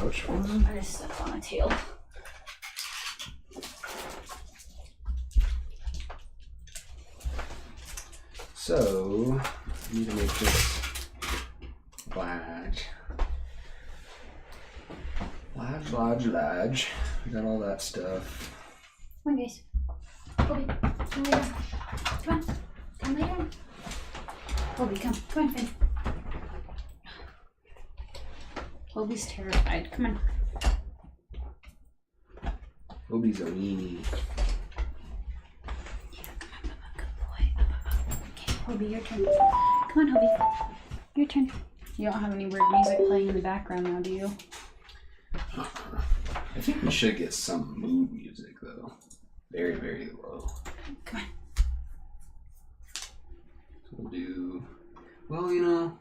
couch. I just stepped on a tail. So, I need to make this large. Large. We got all that stuff. Come on, guys. Kobe, come lay down. Come on. Come lay down. Kobe, come. Come on, Finn. Kobe's terrified. Come on. Kobe's a weenie. Yeah, come on, Bubba. Good boy. Okay, Kobe, your turn. Come on, Kobe. Your turn. You don't have any weird music playing in the background now, do you? I think we should get some mood music though. Very, very low. Come on. So we'll do, well, you know.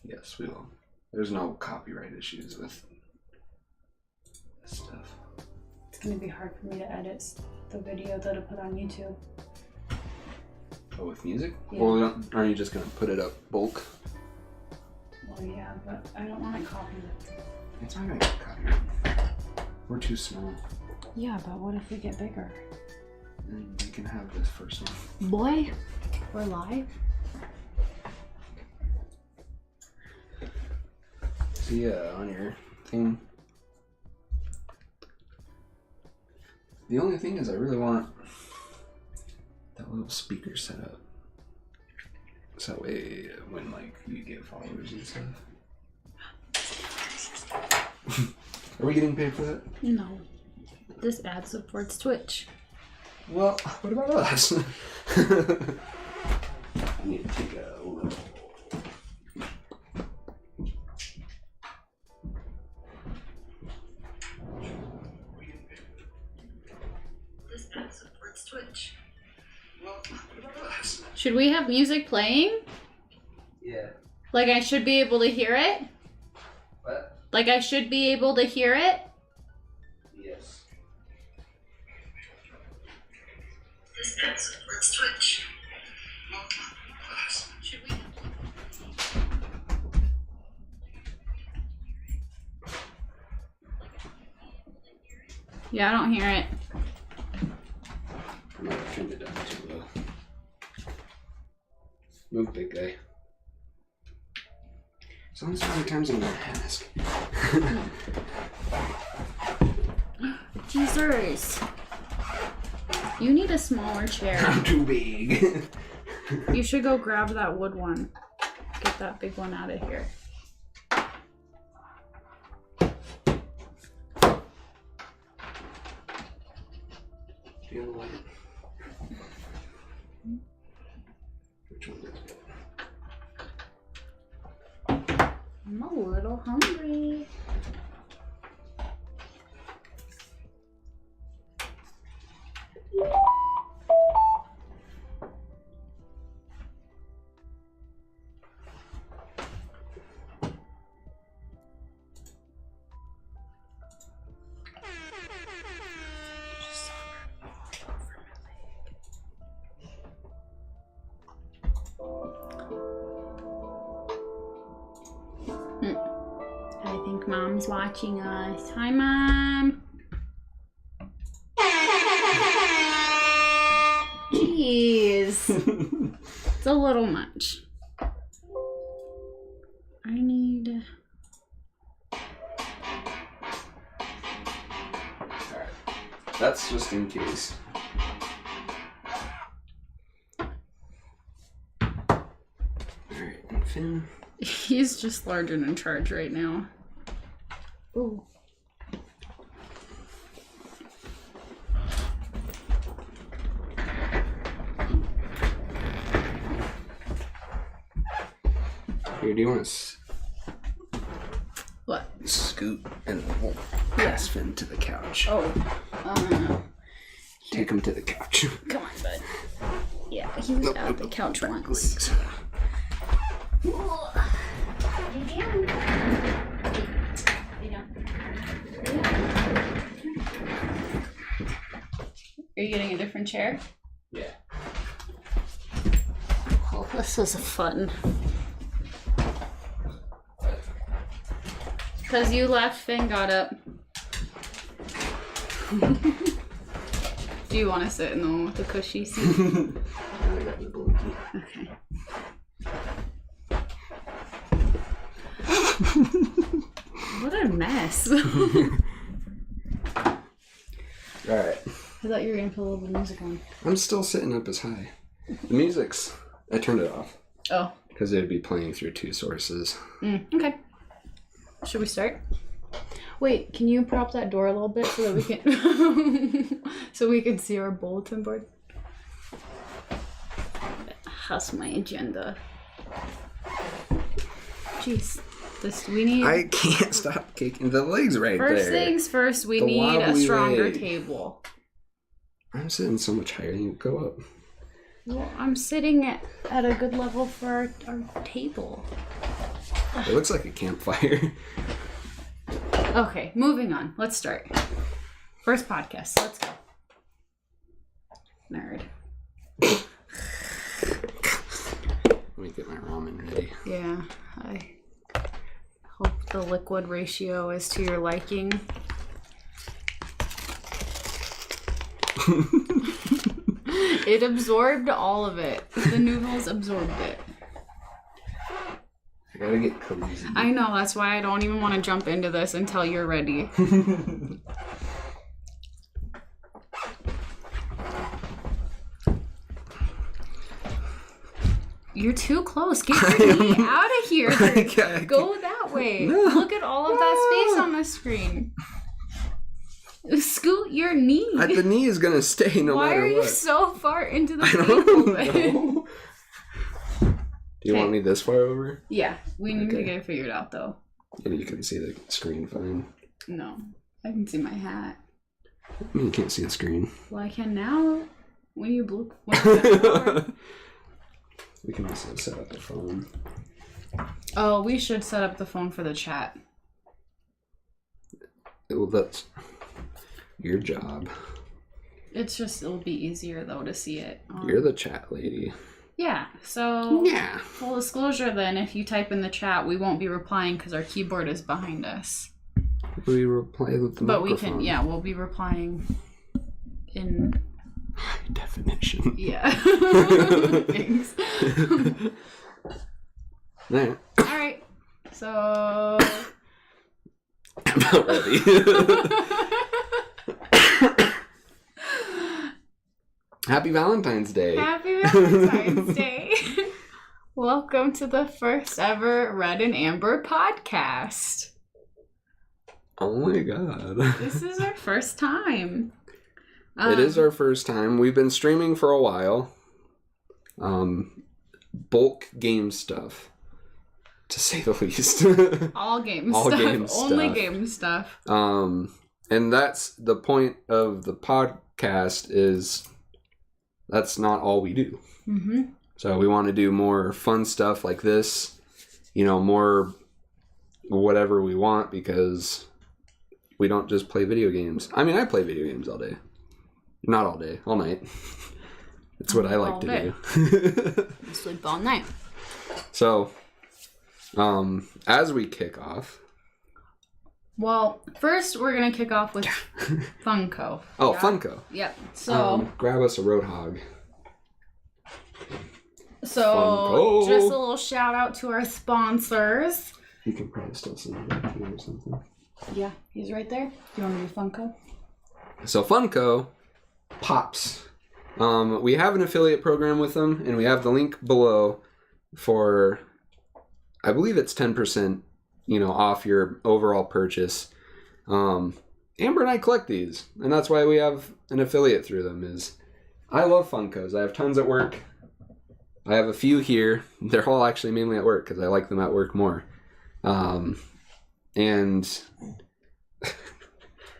Yes, we will. There's no copyright issues with this stuff. It's going to be hard for me to edit the video that I put on YouTube. Oh, with music? Yeah. Well, aren't you just going to put it up bulk? Well, yeah, but I don't want to copy it. It's not going to get copyrighted. We're too small. Yeah, but what if we get bigger? And we can have this first one. Boy, we're live. See, on your thing. The only thing is I really want that little speaker set up. So that way when like you get followers and stuff. Are we getting paid for that? No. This ad supports Twitch. Well, what about us? I need to take a little. This ad supports Twitch. Well, what about us? Should we have music playing? Yeah. Like I should be able to hear it? What? Like I should be able to hear it? Yes. This ad supports Twitch. Well, what about us? Should we? Yeah, I don't hear it. I might have trimmed it down too low. Move, big guy. So many times I'm gonna ask. Jesus. You need a smaller chair. I'm too big. You should go grab that wood one. Get that big one out of here. The other one. Which one is it? I'm a little hungry. I think Mom's watching us. Hi, Mom. Jeez. It's a little much. I need... Alright. That's just in case. Alright, Finn. He's just large and in charge right now. Ooh. Here, do you want to What? scoot and we'll pass Finn to the couch? Oh. Take him to the couch. Come on, bud. Yeah, he was at the couch once. Lay down. Lay down. Are you getting a different chair? Yeah. Oh, this is fun. Because you left, Finn got up. Do you want to sit in the one with the cushy seat? I got the blankie. Okay. What a mess. Alright. I thought you were going to put a little bit of music on. I'm still sitting up as high. The music's... I turned it off. Oh. Because it would be playing through two sources. Okay. Should we start? Wait, can you prop that door a little bit so that we can so we can see our bulletin board? That's my agenda. Jeez. We need... I can't stop kicking the legs right there. First things first, we need a stronger table. I'm sitting so much higher than you. Go up. Well, I'm sitting at a good level for our table. It looks like a campfire. Okay, moving on. Let's start. First podcast. Let's go. Nerd. Let me get my ramen ready. Yeah, I hope the liquid ratio is to your liking. It absorbed all of it. The noodles absorbed it. I gotta get cozy. I know, that's why I don't even want to jump into this until you're ready. You're too close. Get your knee out of here. Go that way. No. Look at all of that space on the screen. Scoot your knee. The knee is gonna stay no matter what. Why are you so far into the table then? Do you want me this far over? Yeah, we need to get it figured out though. And you can see the screen fine. No, I can see my hat. I mean, you can't see the screen. Well, I can now. When you blue. We can also set up the phone. Oh, we should set up the phone for the chat. Well, that's your job. It's just, it'll be easier though to see it. You're the chat lady. Yeah, so yeah. Full disclosure then, if you type in the chat, we won't be replying because our keyboard is behind us. We reply with the but microphone. We can, we'll be replying in... high definition. Yeah. Thanks. Alright. Alright, so... I'm not ready. Happy Valentine's Day. Happy Valentine's Day. Welcome to the first ever Red and Amber podcast. Oh my god. This is our first time. It is our first time. We've been streaming for a while. Bulk game stuff, to say the least. All game All stuff. Game Only stuff. game stuff. And that's the point of the podcast is that's not all we do. Mm-hmm. So we want to do more fun stuff like this, more whatever we want because we don't just play video games. I mean, I play video games all day. Not all day, all night. It's what I like to do. Sleep all night. So, as we kick off. Well, first we're going to kick off with Funko. Oh, yeah? Funko. Yep. So, grab us a Roadhog. So, Funko. Just a little shout out to our sponsors. You can probably still see him back here or something. Yeah, he's right there. Do you want me to do Funko? So, Funko Pops. We have an affiliate program with them, and we have the link below for, I believe it's 10%, off your overall purchase. Amber and I collect these, and that's why we have an affiliate through them. Is I love Funkos. I have tons at work. I have a few here. They're all actually mainly at work because I like them at work more. And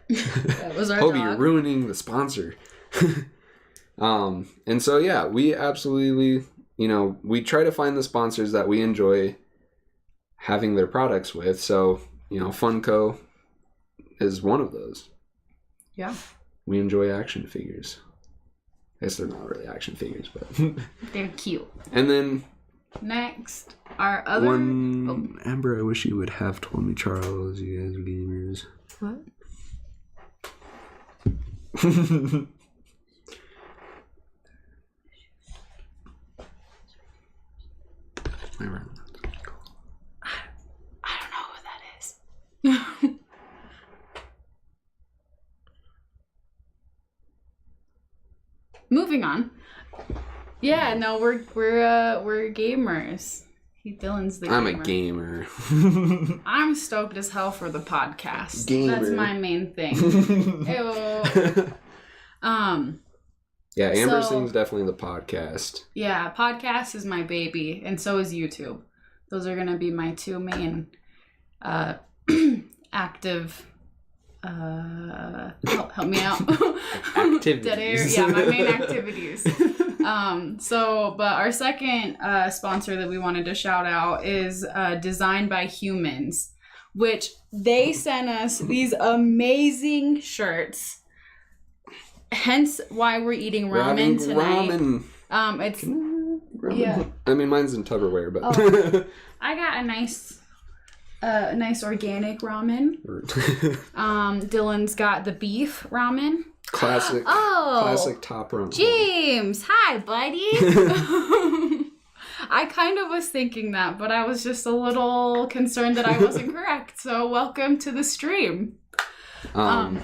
that was our Hobie, dog. you're ruining the sponsor. And so, yeah, we absolutely, we try to find the sponsors that we enjoy having their products with. So, Funko is one of those. Yeah. We enjoy action figures. I guess they're not really action figures, but... They're cute. And then Next, our other... Amber, I wish you would have told me, Charles, you guys are gamers. What? I don't know who that is. Moving on. Yeah, no, we're gamers. Dylan's the gamer. I'm a gamer. I'm stoked as hell for the podcast. Gamer. That's my main thing. Ew. Yeah, Amber sings definitely the podcast. Yeah, podcast is my baby, and so is YouTube. Those are gonna be my two main active help me out. Activities. Dead air. Yeah, my main activities. But our second sponsor that we wanted to shout out is Designed by Humans, which they sent us these amazing shirts. Hence why we're eating ramen tonight. Ramen. It's Ramen. yeah. I mean, mine's in Tupperware, but I got a nice organic ramen. Dylan's got the beef ramen. Classic top ramen. James, hi, buddy. I kind of was thinking that, but I was just a little concerned that I wasn't correct. So welcome to the stream.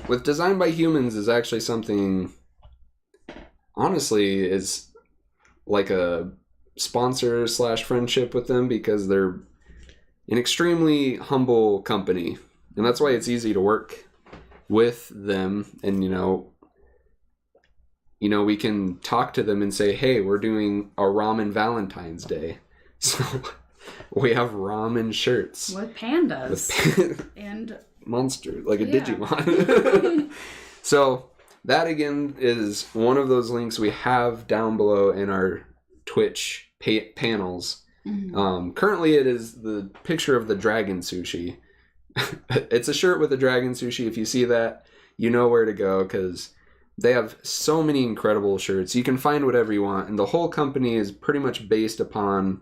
With Designed by Humans is actually something, honestly, is like a sponsor / friendship with them, because they're an extremely humble company, and that's why it's easy to work with them. And we can talk to them and say, hey, we're doing a Ramen Valentines Day, so we have ramen shirts with pandas and monster, like a Digimon. So that again is one of those links we have down below in our Twitch panels. Mm-hmm. Currently it is the picture of the dragon sushi. It's a shirt with a dragon sushi. If you see that, you know where to go, because they have so many incredible shirts. You can find whatever you want, and the whole company is pretty much based upon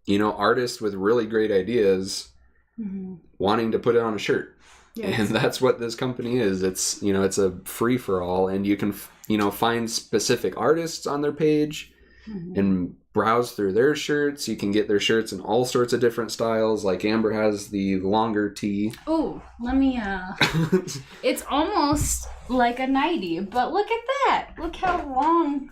artists with really great ideas wanting to put it on a shirt. Yes. And that's what this company is. It's it's a free for all, and you can find specific artists on their page and browse through their shirts. You can get their shirts in all sorts of different styles. Like Amber has the longer tee. Oh, let me it's almost like a nightie, but look at that. Look how long.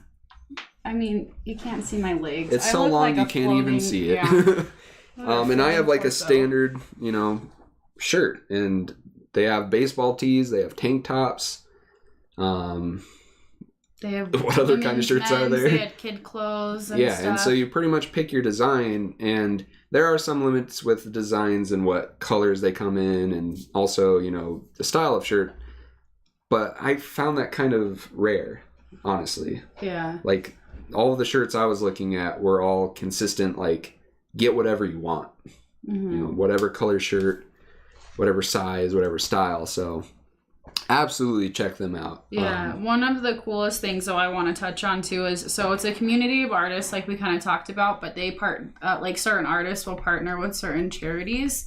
I mean, you can't see my legs. It's so long you can't even see it. Yeah. And I have like a standard, shirt, and they have baseball tees, they have tank tops. They have what other kind of shirts are there? They had kid clothes and stuff. And so you pretty much pick your design, and there are some limits with designs and what colors they come in, and also, the style of shirt. But I found that kind of rare, honestly. Yeah. Like, all of the shirts I was looking at were all consistent, like, get whatever you want. Whatever color shirt, whatever size, whatever style. So absolutely check them out. Yeah. One of the coolest things that I want to touch on too is, so it's a community of artists like we kind of talked about, but they like certain artists will partner with certain charities.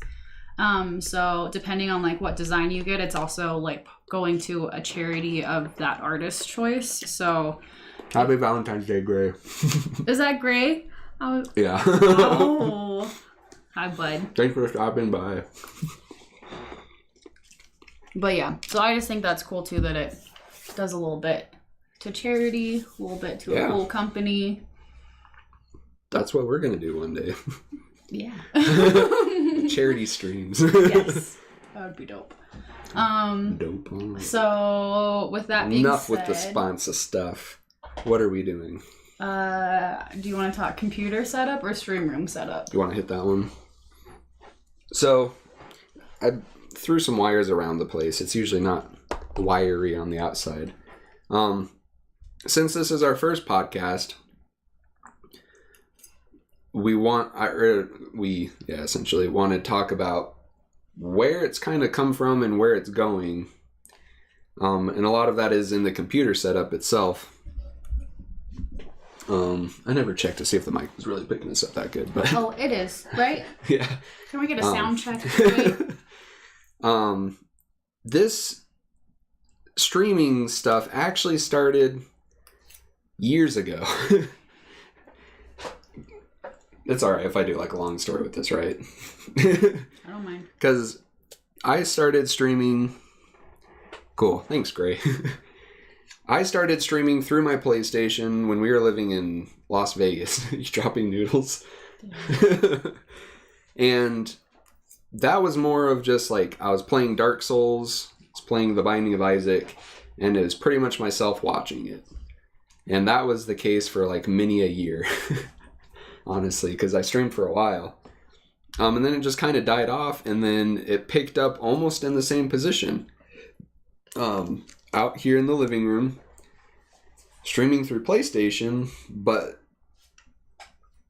So depending on like what design you get, it's also like going to a charity of that artist's choice. So happy Valentine's Day, Gray. Is that Gray? Yeah. Oh. Hi, bud. Thanks for stopping by. But yeah, so I just think that's cool too, that it does a little bit to charity, a little bit to a cool company. That's what we're going to do one day. Yeah. Charity streams. Yes. That would be dope. Dope. So with that being enough said, with the sponsor stuff. What are we doing? Do you want to talk computer setup or stream room setup? You want to hit that one? So, I threw some wires around the place. It's usually not wiry on the outside. Since this is our first podcast, we essentially want to talk about where it's kind of come from and where it's going. And a lot of that is in the computer setup itself. I never checked to see if the mic was really picking us up that good, but Oh, it is, right? yeah. Can we get a sound check? Wait. This streaming stuff actually started years ago. It's alright if I do like a long story with this, right? I don't mind. Because I started streaming... Cool, thanks, Gray. I started streaming through my PlayStation when we were living in Las Vegas. He's dropping noodles. And that was more of just like, I was playing Dark Souls, I was playing The Binding of Isaac, and it was pretty much myself watching it. And that was the case for like many a year, honestly, because I streamed for a while. And then it just kind of died off, and then it picked up almost in the same position. Out here in the living room, streaming through PlayStation, but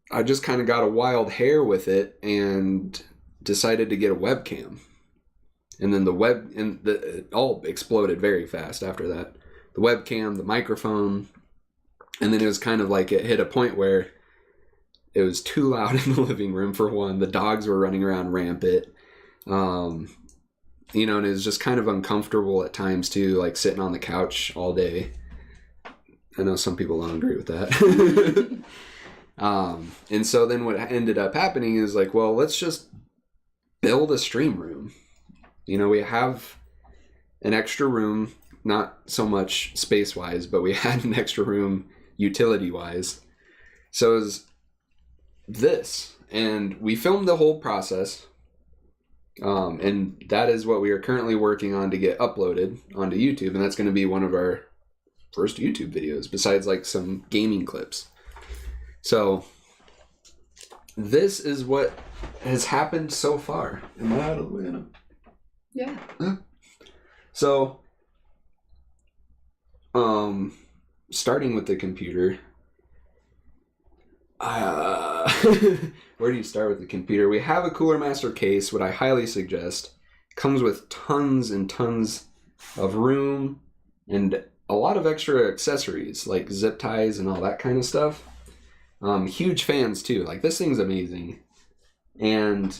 I just kind of got a wild hair with it and decided to get a webcam. And then it all exploded very fast after that. The webcam, the microphone, and then it was kind of like it hit a point where it was too loud in the living room for one. The dogs were running around rampant. You know, and it was just kind of uncomfortable at times too, like sitting on the couch all day. I know some people don't agree with that. And so then what ended up happening is like, well, let's just build a stream room. You know, we have an extra room, not so much space-wise, but we had an extra room utility-wise. So it was this. And we filmed the whole process. And that is what we are currently working on to get uploaded onto YouTube. And that's going to be one of our first YouTube videos, besides like some gaming clips. So this is what has happened so far. Am I out of the way now? Yeah. So, starting with the computer, where do you start with the computer? We have a Cooler Master case, what I highly suggest. Comes with tons and tons of room and a lot of extra accessories like zip ties and all that kind of stuff. Huge fans too. Like, this thing's amazing. And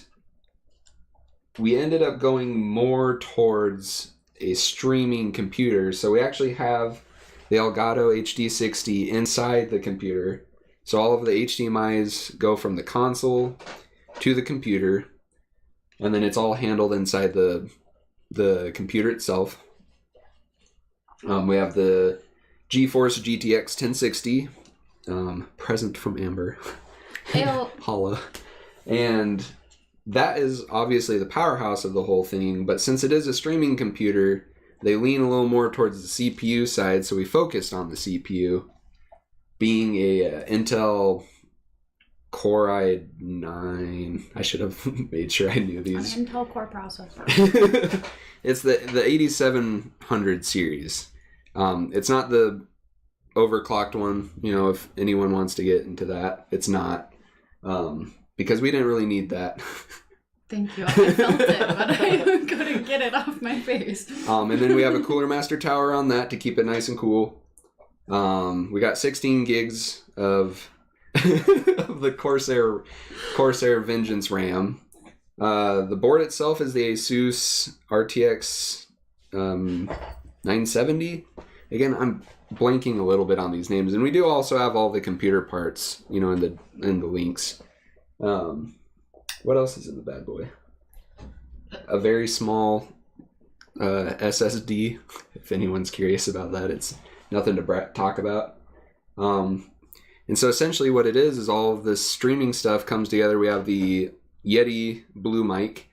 we ended up going more towards a streaming computer. So we actually have the Elgato HD60 inside the computer. So all of the HDMIs go from the console to the computer, and then it's all handled inside the computer itself. We have the GeForce GTX 1060, present from Amber, Holla, and that is obviously the powerhouse of the whole thing. But since it is a streaming computer, they lean a little more towards the CPU side, so we focused on the CPU. Being a Intel Core i9, I should have made sure I knew these. An Intel Core processor. It's the 8700 series. It's not the overclocked one, you know, if anyone wants to get into that. It's not. Because we didn't really need that. Thank you. I felt it, but I couldn't get it off my face. And then we have a Cooler Master tower on that to keep it nice and cool. We got 16 gigs of the Corsair Vengeance RAM. The board itself is the Asus RTX 970. Again, I'm blanking a little bit on these names, and we do also have all the computer parts, you know, in the links. What else is in the bad boy? A very small SSD. If anyone's curious about that, it's nothing to talk about. And so essentially what it is all of this streaming stuff comes together. We have the Yeti Blue mic,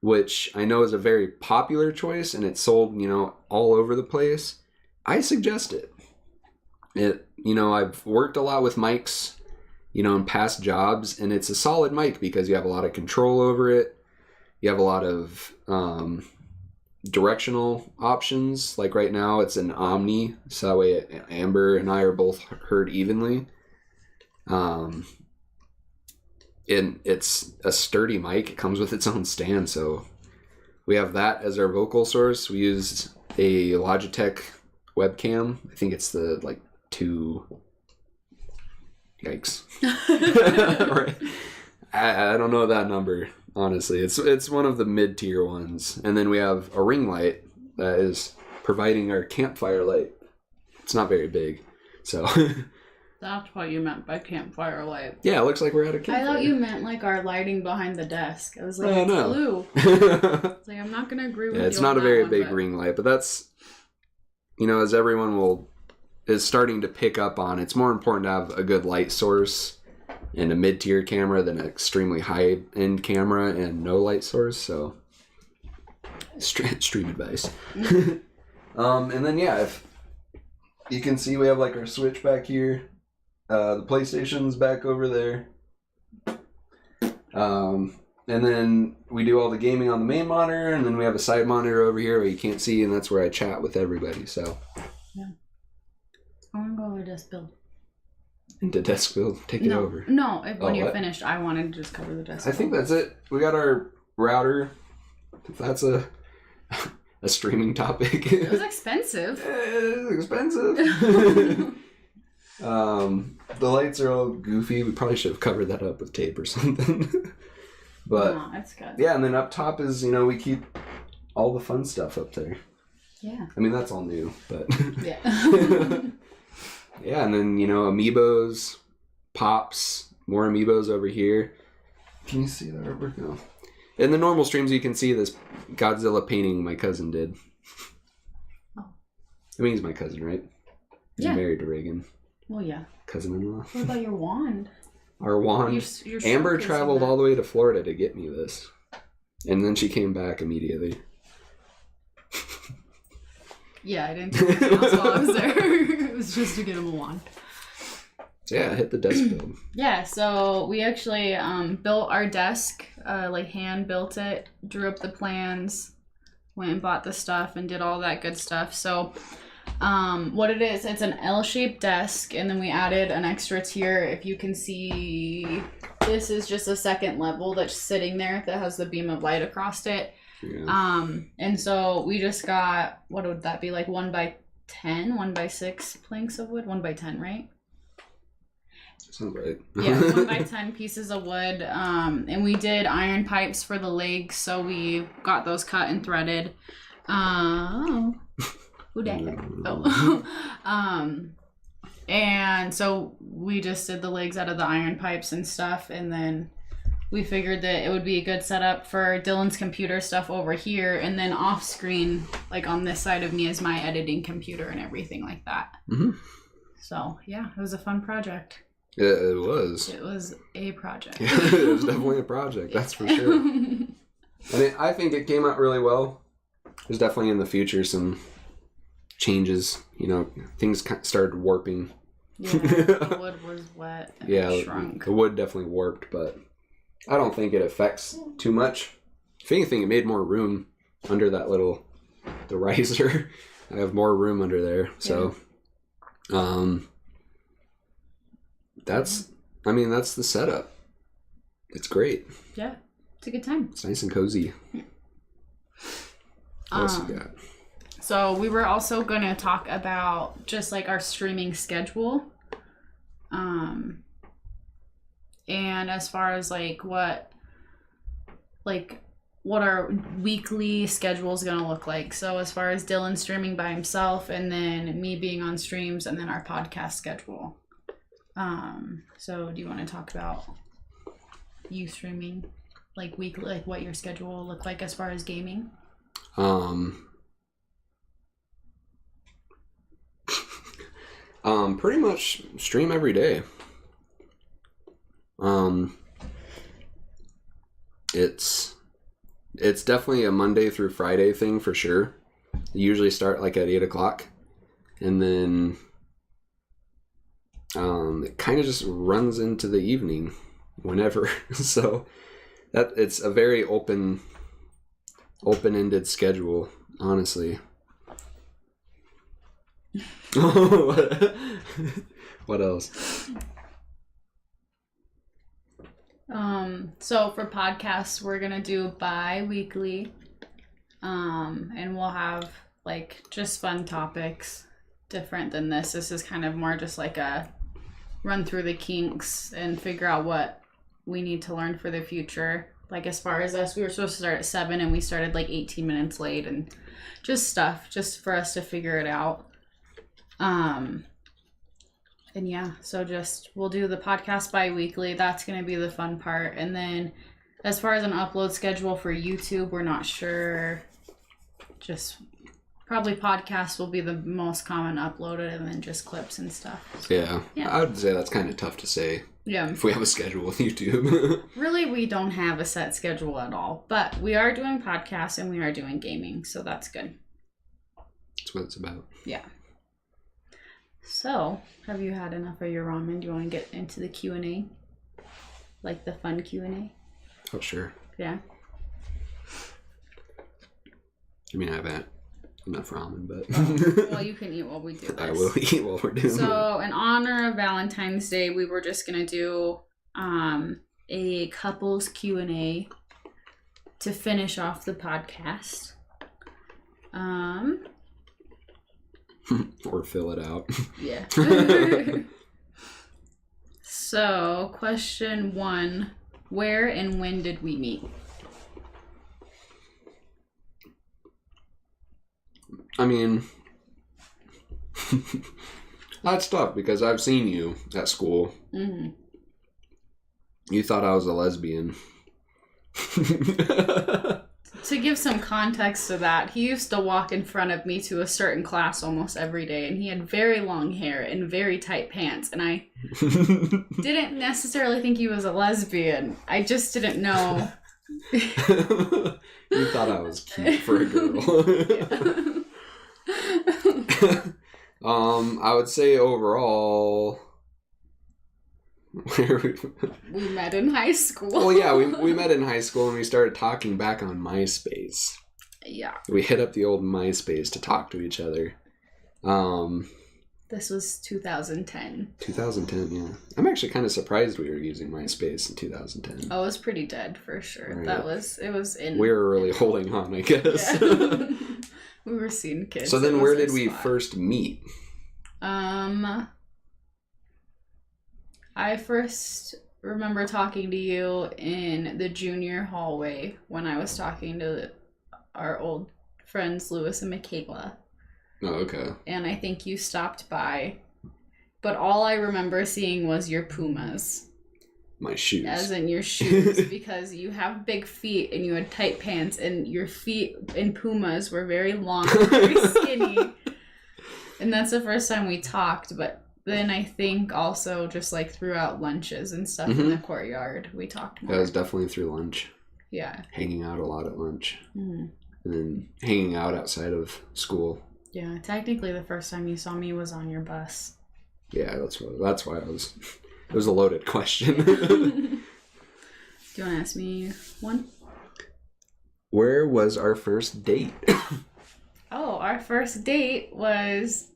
which I know is a very popular choice, and it's sold, you know, all over the place. I suggest it. You know, I've worked a lot with mics, you know, in past jobs, and it's a solid mic because you have a lot of control over it. You have a lot of directional options. Like right now it's an Omni, so that way Amber and I are both heard evenly. And it's a sturdy mic. It comes with its own stand, so we have that as our vocal source. We use a Logitech webcam. I think it's the like Yikes. Right. I don't know that number, honestly. It's one of the mid-tier ones. And then we have a ring light that is providing our campfire light. It's not very big, so... That's what you meant by campfire light. Yeah, it looks like we're at a campfire. I thought you meant like our lighting behind the desk. I was like, oh, it's no. blue. It's like, I'm not going to agree with you. It's not a very big ring light, but that's, as everyone is starting to pick up on, it's more important to have a good light source and a mid-tier camera than an extremely high-end camera and no light source, so stream advice. And then, yeah, if you can see we have like our Switch back here. The PlayStation's back over there. And then we do all the gaming on the main monitor, and then we have a side monitor over here where you can't see, and that's where I chat with everybody, so. Yeah. I want to go over desk build. Into desk build? Take it over. No, when you're finished, I wanted to just cover the desk build. I think that's it. We got our router. If that's a streaming topic. It was expensive. It's expensive. The lights are all goofy. We probably should have covered that up with tape or something. But no, that's good. Yeah, and then up top is, we keep all the fun stuff up there. Yeah. I mean, that's all new, but yeah. Yeah, and then, amiibos, pops, more amiibos over here. Can you see that artwork? No. In the normal streams, you can see this Godzilla painting my cousin did. Oh. I mean, he's my cousin, right? He's married to Reagan. Well, yeah. Cousin-in-law. What about your wand? Our wand. Your Amber traveled all the way to Florida to get me this. And then she came back immediately. Yeah, I didn't do anything else while I was there. It was just to get him a wand. So yeah, hit the desk build. Yeah, so we actually built our desk, hand built it, drew up the plans, went and bought the stuff and did all that good stuff. So what it is, it's an L-shaped desk, and then we added an extra tier. If you can see, this is just a second level that's sitting there that has the beam of light across it. Yeah. And so we just got, what would that be, like 1x10, 1x6 planks of wood, 1x10, right? Sounds right. Yeah, 1x10 pieces of wood. And we did iron pipes for the legs, so we got those cut and threaded. Who dat? Oh. And so we just did the legs out of the iron pipes and stuff, and then we figured that it would be a good setup for Dylan's computer stuff over here, and then off screen, like on this side of me, is my editing computer and everything like that. Mm-hmm. So yeah, it was a fun project. Yeah, it was. It was a project. It was definitely a project, that's for sure. I think it came out really well. There's definitely in the future some changes. Things started warping. Yeah, the wood was wet and it shrunk. The wood definitely warped, but I don't think it affects too much. If anything, it made more room under that the riser. I have more room under there, so that's the setup. It's great. Yeah, it's a good time. It's nice and cozy. What else you got? So we were also going to talk about just like our streaming schedule. And as far as what our weekly schedule is going to look like. So as far as Dylan streaming by himself, and then me being on streams, and then our podcast schedule. So do you want to talk about you streaming weekly, like what your schedule will look like as far as gaming? Pretty much stream every day. It's definitely a Monday through Friday thing for sure. I usually start at 8:00, and then it kind of just runs into the evening whenever. So that it's a very open-ended schedule, honestly. What else? So for podcasts, we're gonna do bi-weekly, and we'll have just fun topics different than this. This is kind of more just a run through the kinks and figure out what we need to learn for the future. Like as far as us, we were supposed to start at 7 and we started like 18 minutes late, and just stuff just for us to figure it out. And yeah, so just we'll do the podcast bi-weekly. That's going to be the fun part. And then as far as an upload schedule for YouTube, we're not sure. Just probably podcasts will be the most common uploaded, and then just clips and stuff. So, yeah, I would say that's kind of tough to say. Yeah. If we have a schedule with YouTube. Really, we don't have a set schedule at all. But we are doing podcasts and we are doing gaming, so that's good. That's what it's about. Yeah. So, have you had enough of your ramen? Do you want to get into the Q&A? Like the fun Q&A? Oh, sure. Yeah. I mean, I've had enough ramen, but... Well, you can eat while we do this. I will eat while we're doing it. So, in honor of Valentine's Day, we were just going to do a couples Q&A to finish off the podcast. Or fill it out. Yeah. So, question 1. Where and when did we meet? I mean, that's tough because I've seen you at school. Mm-hmm. You thought I was a lesbian. To give some context to that, he used to walk in front of me to a certain class almost every day, and he had very long hair and very tight pants, and I didn't necessarily think he was a lesbian. I just didn't know. You thought I was cute for a girl. I would say overall, we met in high school. Well, yeah, we met in high school and we started talking back on MySpace. Yeah. We hit up the old MySpace to talk to each other. This was 2010. 2010, yeah. I'm actually kind of surprised we were using MySpace in 2010. Oh, it was pretty dead for sure. Right. It was in... We were really holding on, I guess. Yeah. We were seeing kids. So then where did we first meet? I first remember talking to you in the junior hallway when I was talking to our old friends, Lewis and Michaela. Oh, okay. And I think you stopped by. But all I remember seeing was your Pumas. My shoes. As in your shoes, because you have big feet and you had tight pants, and your feet in Pumas were very long, very skinny. And that's the first time we talked, but then I think also just like throughout lunches and stuff in the courtyard, we talked more. That was definitely through lunch. Yeah. Hanging out a lot at lunch. Mm-hmm. And then hanging out outside of school. Yeah, technically the first time you saw me was on your bus. Yeah, that's why I was... It was a loaded question. Do you want to ask me one? Where was our first date? Oh, our first date was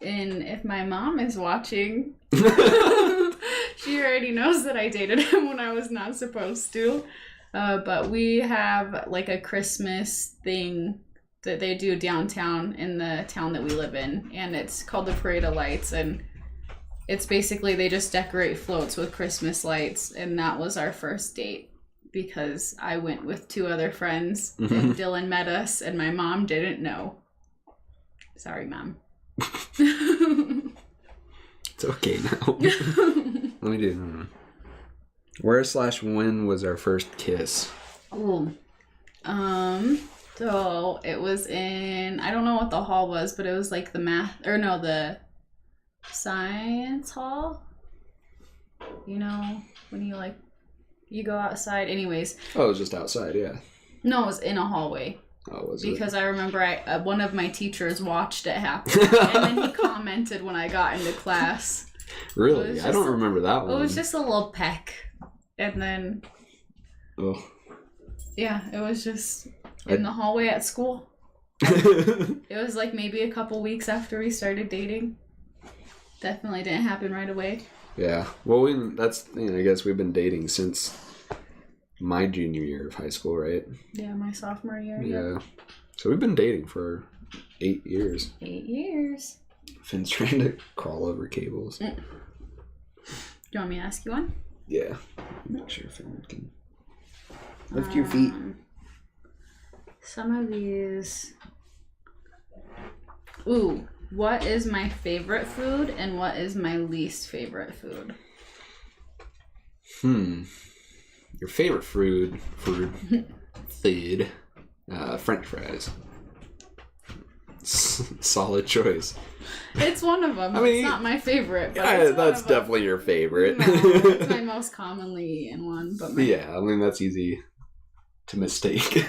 in... If my mom is watching, she already knows that I dated him when I was not supposed to. But we have like a Christmas thing that they do downtown in the town that we live in. And it's called the Parade of Lights. And it's basically they just decorate floats with Christmas lights, and that was our first date because I went with 2 other friends and Dylan met us and my mom didn't know. Sorry, Mom. It's okay now. Let me do it. Where/when was our first kiss? Ooh. So it was in, I don't know what the hall was, but it was like the science hall, you know, when you go outside. Anyways, Oh, it was just outside, yeah. no, it was in a hallway. Oh, was Because it? I remember one of my teachers watched it happen, and then he commented when I got into class. Really? I don't remember that one. It was just a little peck, and then yeah, it was just in the hallway at school. It was like maybe a couple weeks after we started dating. Definitely didn't happen right away. Yeah. Well, I guess we've been dating since my junior year of high school, right? Yeah, my sophomore year. Yeah. So we've been dating for 8 years. 8 years. Finn's trying to crawl over cables. you want me to ask you one? Yeah. Make sure if anyone can lift your feet. Some of these. Ooh, what is my favorite food and what is my least favorite food? Your favorite food. French fries. Solid choice. It's one of them. I mean, it's not my favorite. But that's definitely your favorite. No, it's my most commonly eaten one. But yeah, I mean that's easy to mistake.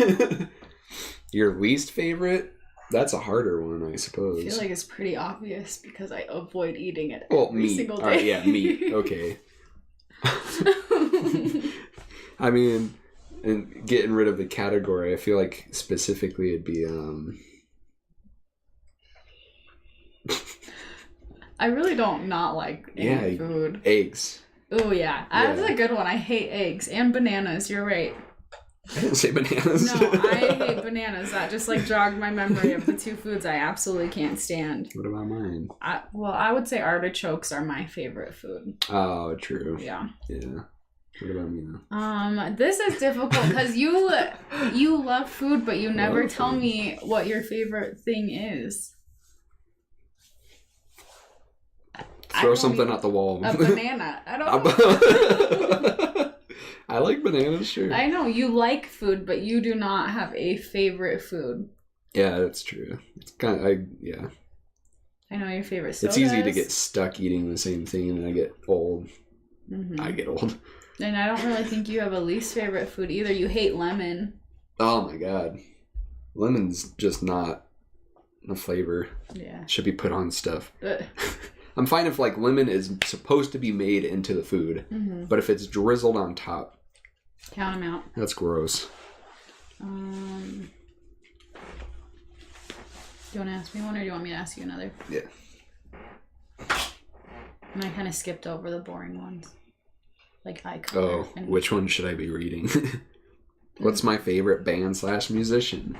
Your least favorite? That's a harder one, I suppose. I feel like it's pretty obvious because I avoid eating it every meat. Single day. All right, yeah, meat. Okay. I mean, and getting rid of the category, I feel like specifically it'd be I really don't not like any food. Eggs. Oh yeah, that's a good one. I hate eggs and bananas. You're right. I didn't say bananas. No, I hate bananas. That just like jogged my memory of the two foods I absolutely can't stand. What about mine? I would say artichokes are my favorite food. Oh, true. Yeah. Yeah. What about me though? This is difficult because you love food, but you never tell me what your favorite thing is. Throw something at the wall. A banana. I don't know. I like bananas, sure. I know you like food, but you do not have a favorite food. Yeah, that's true. It's kind of I know your favorite soda. It's easy to get stuck eating the same thing, and I get old. Mm-hmm. I get old. And I don't really think you have a least favorite food either. You hate lemon. Oh my god, lemon's just not a flavor. Yeah, should be put on stuff. I'm fine if like lemon is supposed to be made into the food, but if it's drizzled on top, count them out. That's gross. Do you want to ask me one, or do you want me to ask you another? Yeah. And I kind of skipped over the boring ones, like eye color. Oh, which one should I be reading? What's my favorite band / musician?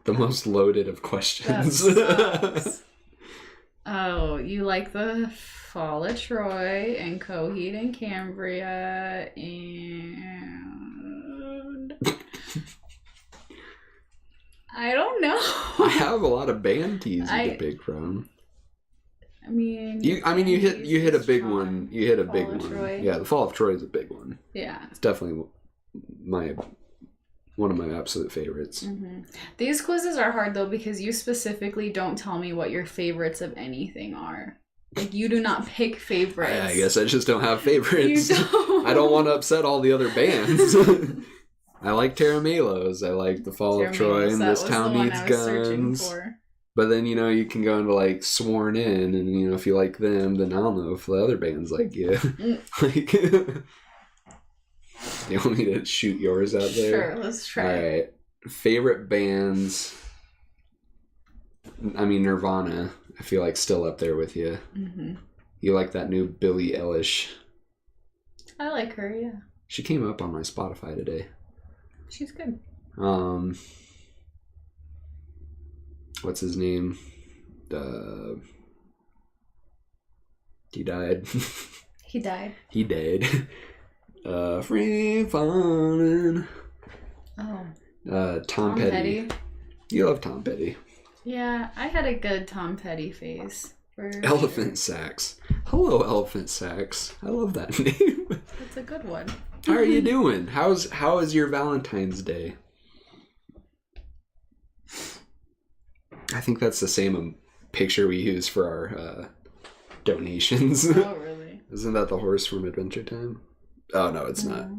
The most loaded of questions. Oh, you like the Fall of Troy and Coheed and Cambria and I don't know. I have a lot of band teas you could pick from. I mean, you hit a big one. You hit a big one. Troy. Yeah, the Fall of Troy is a big one. Yeah, it's definitely one of my absolute favorites. Mm-hmm. These quizzes are hard though because you specifically don't tell me what your favorites of anything are. Like you do not pick favorites. I guess I just don't have favorites. You don't. I don't want to upset all the other bands. I like Terra Melos. I like the Fall of Troy and This Town Needs Guns. But then, you can go into like Sworn In, and if you like them, then I don't know if the other bands like you. Like, you want me to shoot yours out there? Sure, let's try. All right. Favorite bands. I mean, Nirvana, I feel like still up there with you. Mm-hmm. You like that new Billie Eilish? I like her, yeah. She came up on my Spotify today. She's good. What's his name? He died. He died. He died. Free falling. Oh. Tom Petty. You love Tom Petty. Yeah, I had a good Tom Petty phase. Elephant Sax. Hello, Elephant Sax. I love that name. That's a good one. How are you doing? How is your Valentine's Day? I think that's the same picture we use for our donations. Oh, really? Isn't that the horse from Adventure Time? Oh, no, it's not.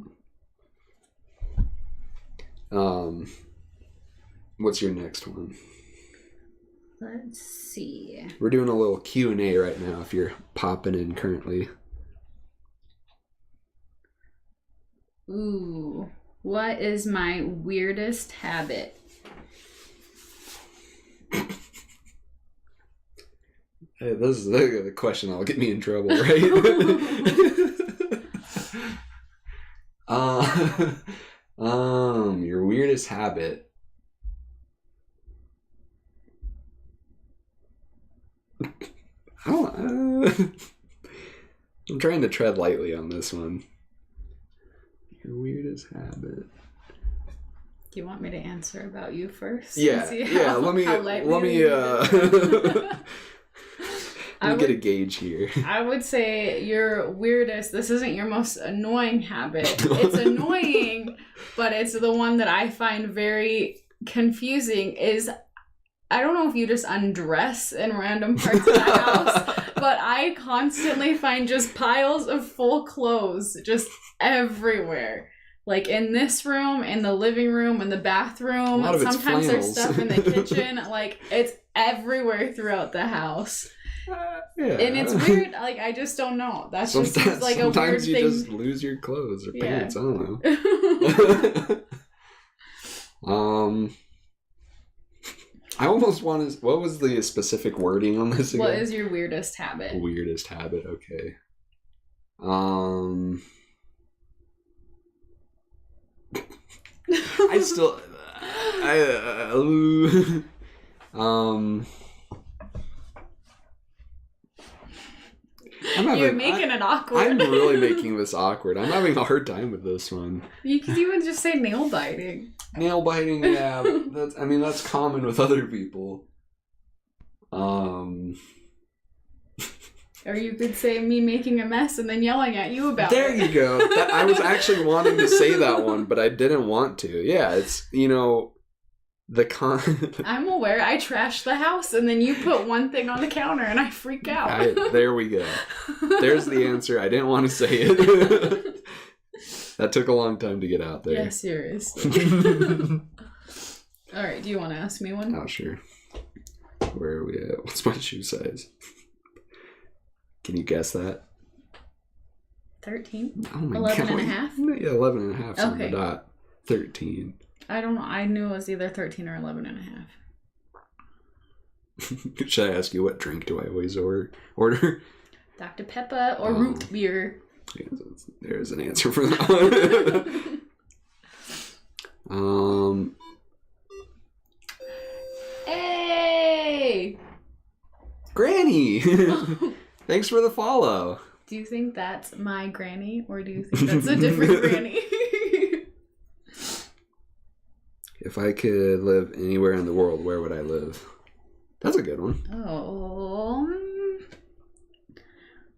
What's your next one? Let's see. We're doing a little Q&A right now if you're popping in currently. Ooh. What is my weirdest habit? Hey, this is the question that'll get me in trouble, right? Your weirdest habit. I don't. I'm trying to tread lightly on this one. Your weirdest habit. Do you want me to answer about you first? Yeah. Let me. Let me get a gauge here. I would say your weirdest. This isn't your most annoying habit. It's annoying, but it's the one that I find very confusing. Is I don't know if you just undress in random parts of the house, but I constantly find just piles of full clothes just everywhere. Like in this room, in the living room, in the bathroom. Sometimes there's stuff in the kitchen. Like it's everywhere throughout the house. Yeah. And it's weird. Like I just don't know. That's just like a weird thing. Sometimes you just lose your clothes or pants. I don't know. I almost want to. What was the specific wording on this again? What is your weirdest habit? Weirdest habit. Okay. I still. You're making it awkward. I'm really making this awkward. I'm having a hard time with this one. You could even just say nail biting. Nail biting, yeah. That's common with other people. Or you could say me making a mess and then yelling at you about there it. There you go. I was actually wanting to say that one, but I didn't want to. Yeah, it's, I'm aware. I trash the house and then you put one thing on the counter and I freak out. There we go. There's the answer. I didn't want to say it. That took a long time to get out there. Yeah, seriously. All right, do you want to ask me one? Oh, sure. Where are we at? What's my shoe size? Can you guess that? 13? Oh my 11 God. and a half? Yeah, 11 and a half on Okay. the dot. 13. I don't know. I knew it was either 13 or 11 and a half. Should I ask you what drink do I always order? Dr. Pepper or root beer? Yeah, there's an answer for that one. Hey! Granny! Thanks for the follow. Do you think that's my granny or do you think that's a different granny? If I could live anywhere in the world, where would I live? That's a good one.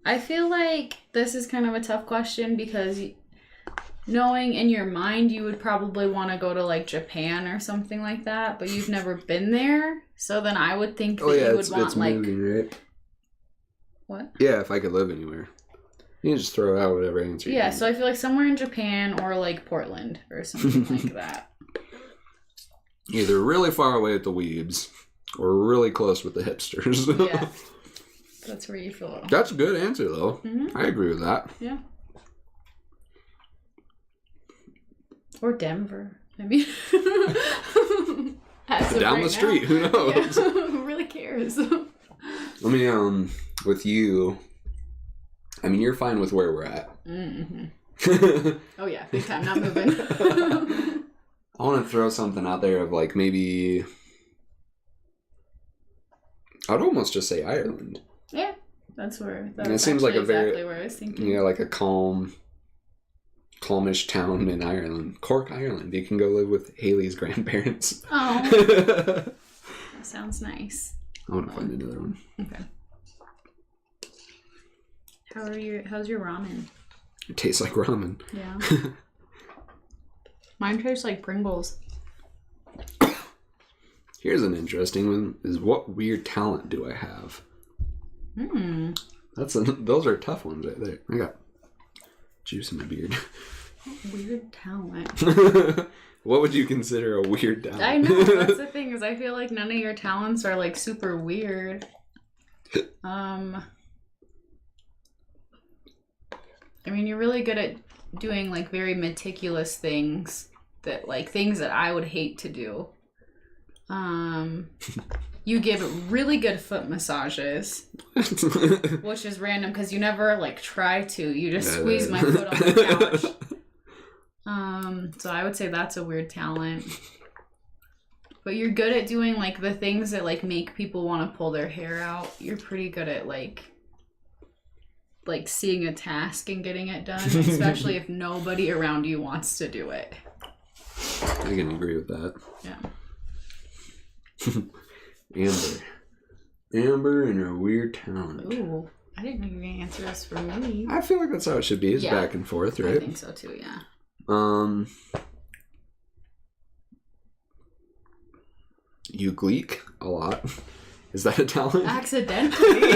I feel like this is kind of a tough question because knowing in your mind you would probably want to go to like Japan or something like that, but you've never been there. So then I would think that you would want like... moving, right? What? Yeah, if I could live anywhere. You can just throw out whatever answer you want. So I feel like somewhere in Japan or like Portland or something like that. Either really far away with the weebs or really close with the hipsters. Yeah. That's where you feel. That's a good answer, though. Mm-hmm. I agree with that. Yeah. Or Denver. I mean, down the street. Who knows? Yeah. Who really cares? Let me, with you, I mean, you're fine with where we're at. Mm-hmm. Oh, yeah. Big time. Not moving. I want to throw something out there of like maybe... I'd almost just say Ireland. Yeah. That's where... It seems like a exactly very... where I was thinking. Yeah, like a calmish town in Ireland. Cork, Ireland. You can go live with Haley's grandparents. Oh. That sounds nice. I want to find another one. Okay. How's your ramen? It tastes like ramen. Yeah. Mine tastes like Pringles. Here's an interesting one: is what weird talent do I have? Those are tough ones right there. I got juice in my beard. Weird talent. What would you consider a weird talent? I know, that's the thing, is I feel like none of your talents are like super weird. I mean, you're really good at doing like very meticulous things that I would hate to do. You give really good foot massages, which is random because you never like try to. You just squeeze my foot on the couch. So I would say that's a weird talent. But you're good at doing like the things that like make people want to pull their hair out. You're pretty good at like seeing a task and getting it done, especially if nobody around you wants to do it. I can agree with that. Yeah. Amber and her weird talent. Ooh, I didn't know you were gonna answer this for me. I feel like that's how it should be. It's back and forth, right? I think so too. Yeah. You gleek a lot. Is that a talent? Accidentally.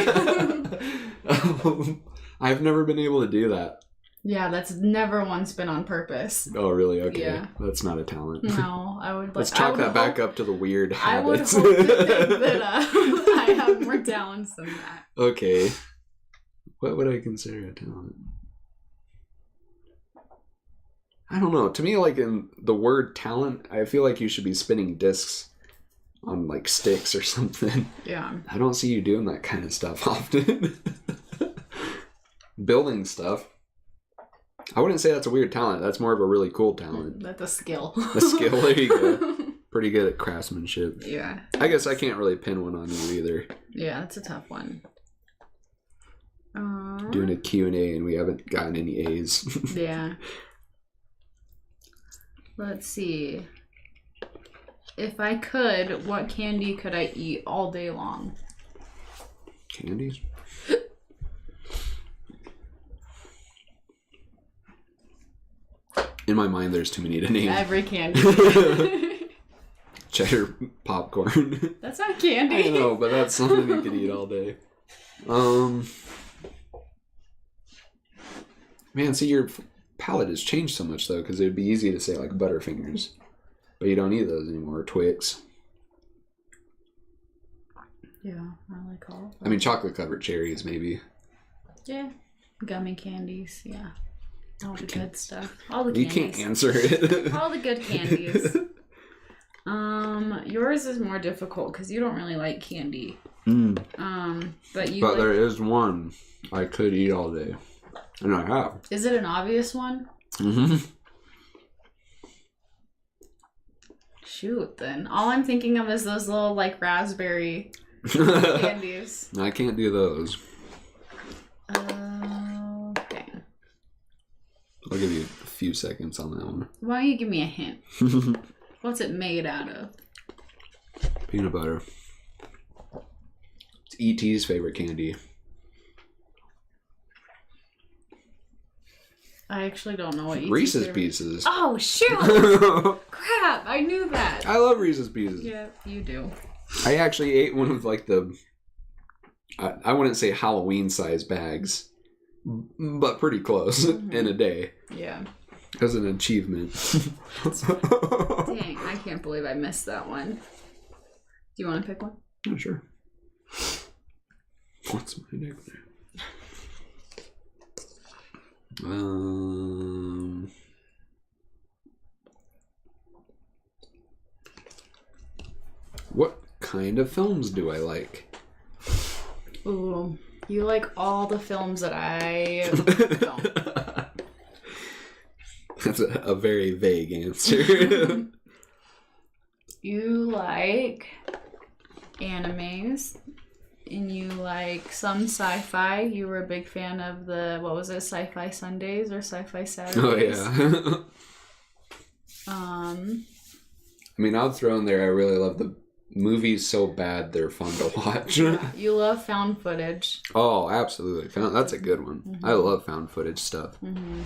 I've never been able to do that. Yeah, that's never once been on purpose. Oh, really? Okay. Yeah. That's not a talent. No, I would. Let's chalk that back up to the weird habits. I would hope to think that I have more talents than that. Okay. What would I consider a talent? I don't know. To me, like in the word talent, I feel like you should be spinning discs on like sticks or something. Yeah. I don't see you doing that kind of stuff often. Building stuff. I wouldn't say that's a weird talent. That's more of a really cool talent. That's a skill. A skill, there you go. Pretty good at craftsmanship. Yeah. I guess I can't really pin one on you either. Yeah, that's a tough one. Doing a Q&A and we haven't gotten any A's. Yeah. Let's see. If I could, what candy could I eat all day long? Candies? In my mind, there's too many to name. Every candy. Cheddar popcorn. That's not candy. I know, but that's something you could eat all day. Man, see, your palate has changed so much, though, because it would be easy to say, like, Butterfingers. But you don't eat those anymore. Twix. Yeah, I like all of them. I mean, chocolate-covered cherries, maybe. Yeah. Gummy candies, yeah. All the good stuff. All the candies. You can't answer it. All the good candies. Yours is more difficult because you don't really like candy. But you. But there is one I could eat all day, and I have. Is it an obvious one? Mm-hmm. Shoot, then all I'm thinking of is those little like raspberry candies. I can't do those. Okay. I'll give you a few seconds on that one. Why don't you give me a hint? What's it made out of? Peanut butter. It's E.T.'s favorite candy. I actually don't know what E.T.'s Reese's favorite... Pieces. Oh, shoot! Crap, I knew that. I love Reese's Pieces. Yeah, you do. I actually ate one of like the... I wouldn't say Halloween size bags, but pretty close in a day. Yeah. As an achievement. Dang, I can't believe I missed that one. Do you want to pick one? Oh, sure. What's my nickname? What kind of films do I like? Ooh, you like all the films that I don't. That's a very vague answer. You like animes, and you like some sci-fi. You were a big fan of the, what was it, Sci-Fi Sundays or Sci-Fi Saturdays? Oh, yeah. I mean, I'll throw in there, I really love the movies so bad they're fun to watch. You love found footage. Oh, absolutely. That's a good one. Mm-hmm. I love found footage stuff. Mm-hmm.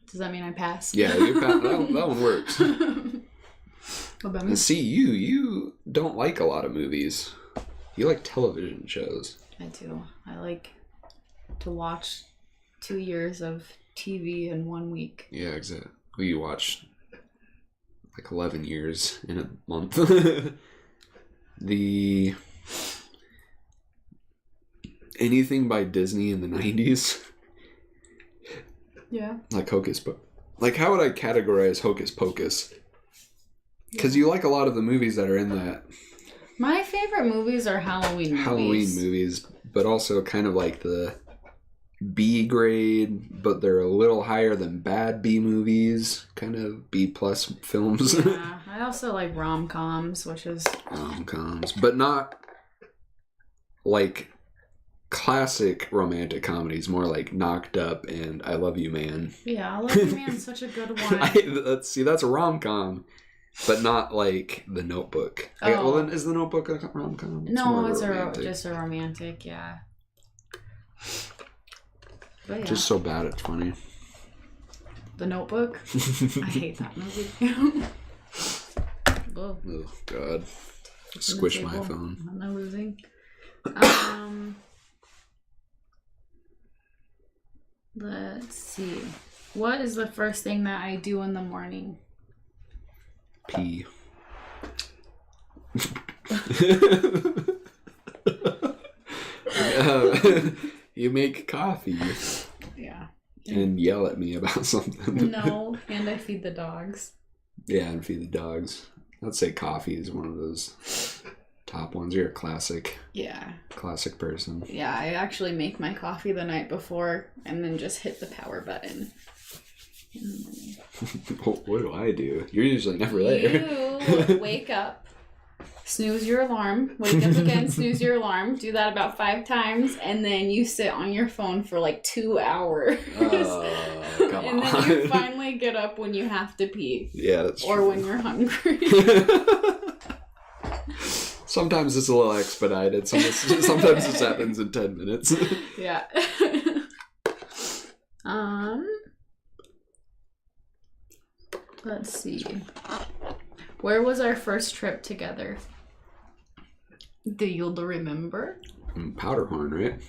Does that mean I passed? Yeah, you passed. That one works. What about me? See, you don't like a lot of movies. You like television shows. I do. I like to watch 2 years of TV in 1 week. Yeah, exactly. You watch like 11 years in a month. Anything by Disney in the 90s. Yeah. Like Hocus Pocus. Like, how would I categorize Hocus Pocus? Because you like a lot of the movies that are in that. My favorite movies are Halloween movies. Halloween movies, but also kind of like the B grade, but they're a little higher than bad B movies, kind of B plus films. Yeah, I also like rom-coms, which is rom-coms, but not like classic romantic comedies, more like Knocked Up and I Love You Man. Yeah, I Love You Man's such a good one. That's a rom-com, but not like The Notebook. Oh. Well, then is The Notebook a rom-com? No, it's just a romantic, yeah. But yeah. Just so bad it's funny. The Notebook? I hate that movie. Oh, God. Squish my phone. I'm not losing. Let's see. What is the first thing that I do in the morning? Pee. You make coffee. Yeah. And yell at me about something. No, and I feed the dogs. Yeah, and feed the dogs. I'd say coffee is one of those top ones. You're a classic. Yeah. Classic person. Yeah, I actually make my coffee the night before and then just hit the power button. What do I do? You're usually never there. You wake up, snooze your alarm, wake up again, snooze your alarm, do that about 5 times, and then you sit on your phone for like 2 hours. Come and on. then you finally get up when you have to pee. Yeah, that's or true. when you're hungry. Sometimes it's a little expedited. Sometimes this happens in 10 minutes. Yeah. Let's see. Where was our first trip together? Do you remember? Powderhorn, right?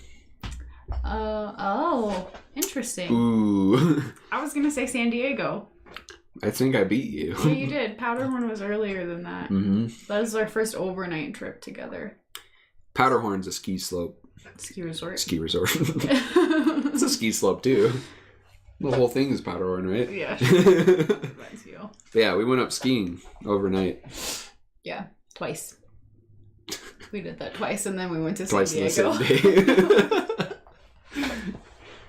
Oh, interesting. Ooh. I was gonna say San Diego. I think I beat you. Yeah, you did. Powderhorn was earlier than that. Mm-hmm. That was our first overnight trip together. Powderhorn's a ski slope. Ski resort. Ski resort. It's a ski slope too. The whole thing is Powderhorn, right? Yeah. Reminds you. Yeah, we went up skiing overnight. Yeah, twice. We did that twice, and then we went to San Twice Diego. in the same day.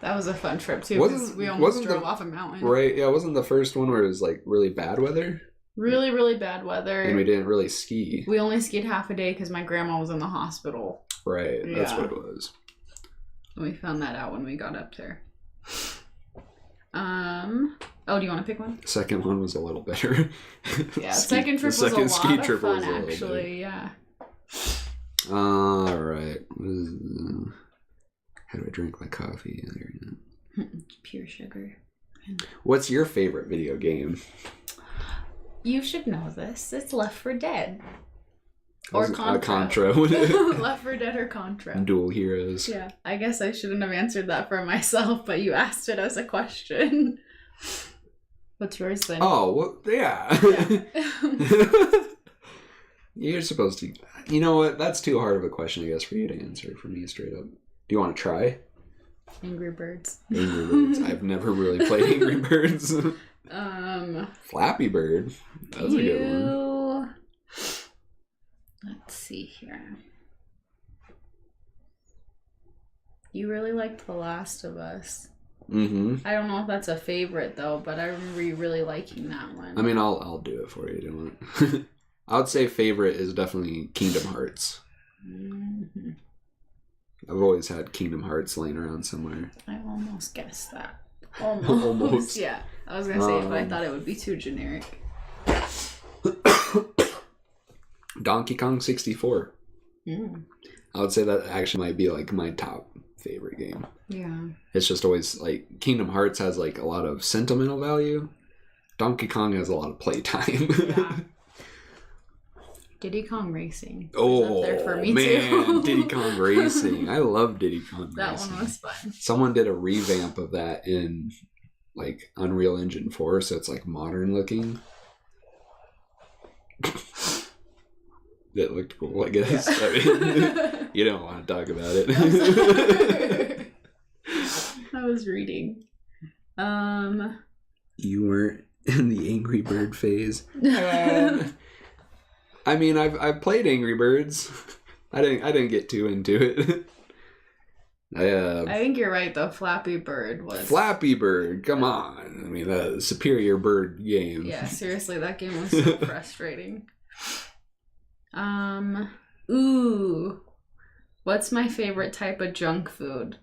That was a fun trip too, because we almost drove off a mountain. Right, yeah, wasn't the first one where it was like really bad weather? Really, really bad weather. And we didn't really ski. We only skied half a day because my grandma was in the hospital. Right, that's Yeah. what it was. And we found that out when we got up there. Oh, do you want to pick one? Second one was a little better. Yeah, second trip was a lot ski of trip fun, was a little actually. Yeah. All right. How do I drink my coffee? Pure sugar. What's your favorite video game? You should know this. It's Left 4 Dead. Or Contra. Contra. Left 4 Dead or Contra. Dual Heroes. Yeah. I guess I shouldn't have answered that for myself, but you asked it as a question. What's yours then? Oh, well, yeah. You're supposed to. You know what? That's too hard of a question, I guess, for you to answer for me straight up. Do you want to try? Angry Birds. Angry Birds. I've never really played Angry Birds. Flappy Bird. That was a good one. Let's see here. You really liked The Last of Us. Mm-hmm. I don't know if that's a favorite though, but I remember you really liking that one. I mean, I'll do it for you. Do you want? I would say favorite is definitely Kingdom Hearts. Mm-hmm. I've always had Kingdom Hearts laying around somewhere. I almost guessed that. Almost. Yeah. I was gonna say it, but I thought it would be too generic. Donkey Kong 64. Mm. I would say that actually might be like my top favorite game. Yeah. It's just always like Kingdom Hearts has like a lot of sentimental value. Donkey Kong has a lot of playtime. Yeah. Diddy Kong Racing. Oh, up there for me man. too. Diddy Kong Racing. I love Diddy Kong That Racing. one was fun. Someone did a revamp of that in like Unreal Engine 4, so it's like modern looking. That looked cool, I guess. Yeah. I mean, you don't want to talk about it. I was reading. You weren't in the Angry Bird phase. I mean, I've played Angry Birds. I didn't get too into it. I think you're right, though. Flappy Bird was... Flappy Bird, come on. I mean, the superior bird game. Yeah, seriously, that game was so frustrating. Ooh. What's my favorite type of junk food?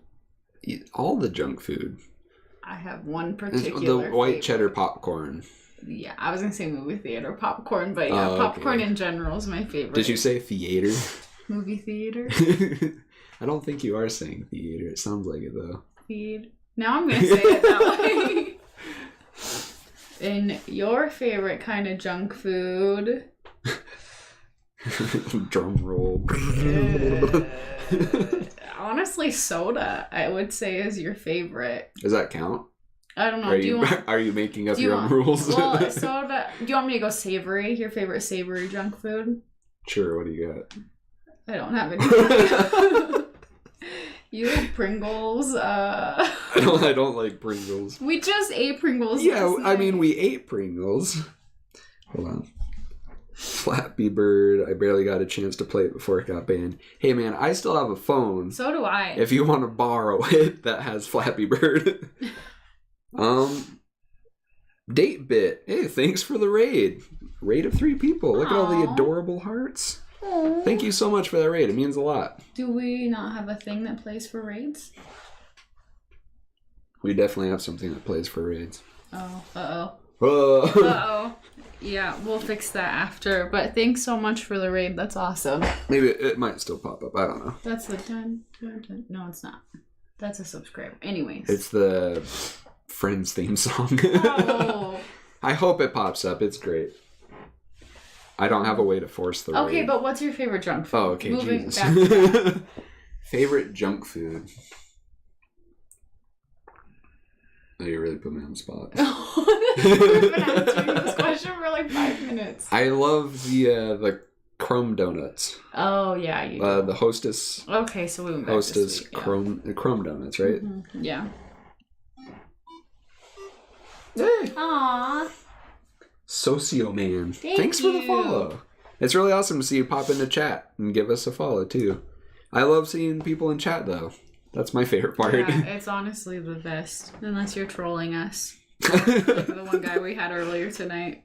Eat all the junk food. I have one particular The white favorite. cheddar popcorn. Yeah, I was going to say movie theater popcorn, but yeah, popcorn in general is my favorite. Did you say theater? Movie theater? I don't think you are saying theater. It sounds like it, though. Now I'm going to say it that way. And your favorite kind of junk food? Drum roll. Honestly, soda, I would say, is your favorite. Does that count? I don't know. Are you making up your own rules? Well, soda. Do you want me to go savory? Your favorite savory junk food? Sure. What do you got? I don't have any. You like Pringles? I don't like Pringles. We just ate Pringles. Yeah, I mean, we ate Pringles. Hold on. Flappy Bird. I barely got a chance to play it before it got banned. Hey, man, I still have a phone. So do I. If you want to borrow it, that has Flappy Bird. Date bit. Hey, thanks for the raid. Raid of 3 people. Look at all the adorable hearts. Aww. Thank you so much for that raid. It means a lot. Do we not have a thing that plays for raids? We definitely have something that plays for raids. Oh, uh-oh. Uh-oh. Uh-oh. Yeah, we'll fix that after. But thanks so much for the raid. That's awesome. Maybe it might still pop up. I don't know. That's the 10. No, it's not. That's a subscribe. Anyways. It's the Friends theme song. Oh. I hope it pops up. It's great. I don't have a way to force the raid. Okay, but what's your favorite junk food? Oh, okay, Moving Jesus. back to that. Favorite junk food? Oh, you really put me on the spot. We've been answering this question for like 5 minutes. I love the Chrome donuts. Oh, yeah, you do. The Hostess. Okay, so we went back Hostess this week, yeah. Chrome donuts, right? Mm-hmm. Yeah. Hey. Aww. Socio Man. Thanks for the follow. It's really awesome to see you pop into chat and give us a follow too. I love seeing people in chat though. That's my favorite part. Yeah, it's honestly the best. Unless you're trolling us. Like the one guy we had earlier tonight.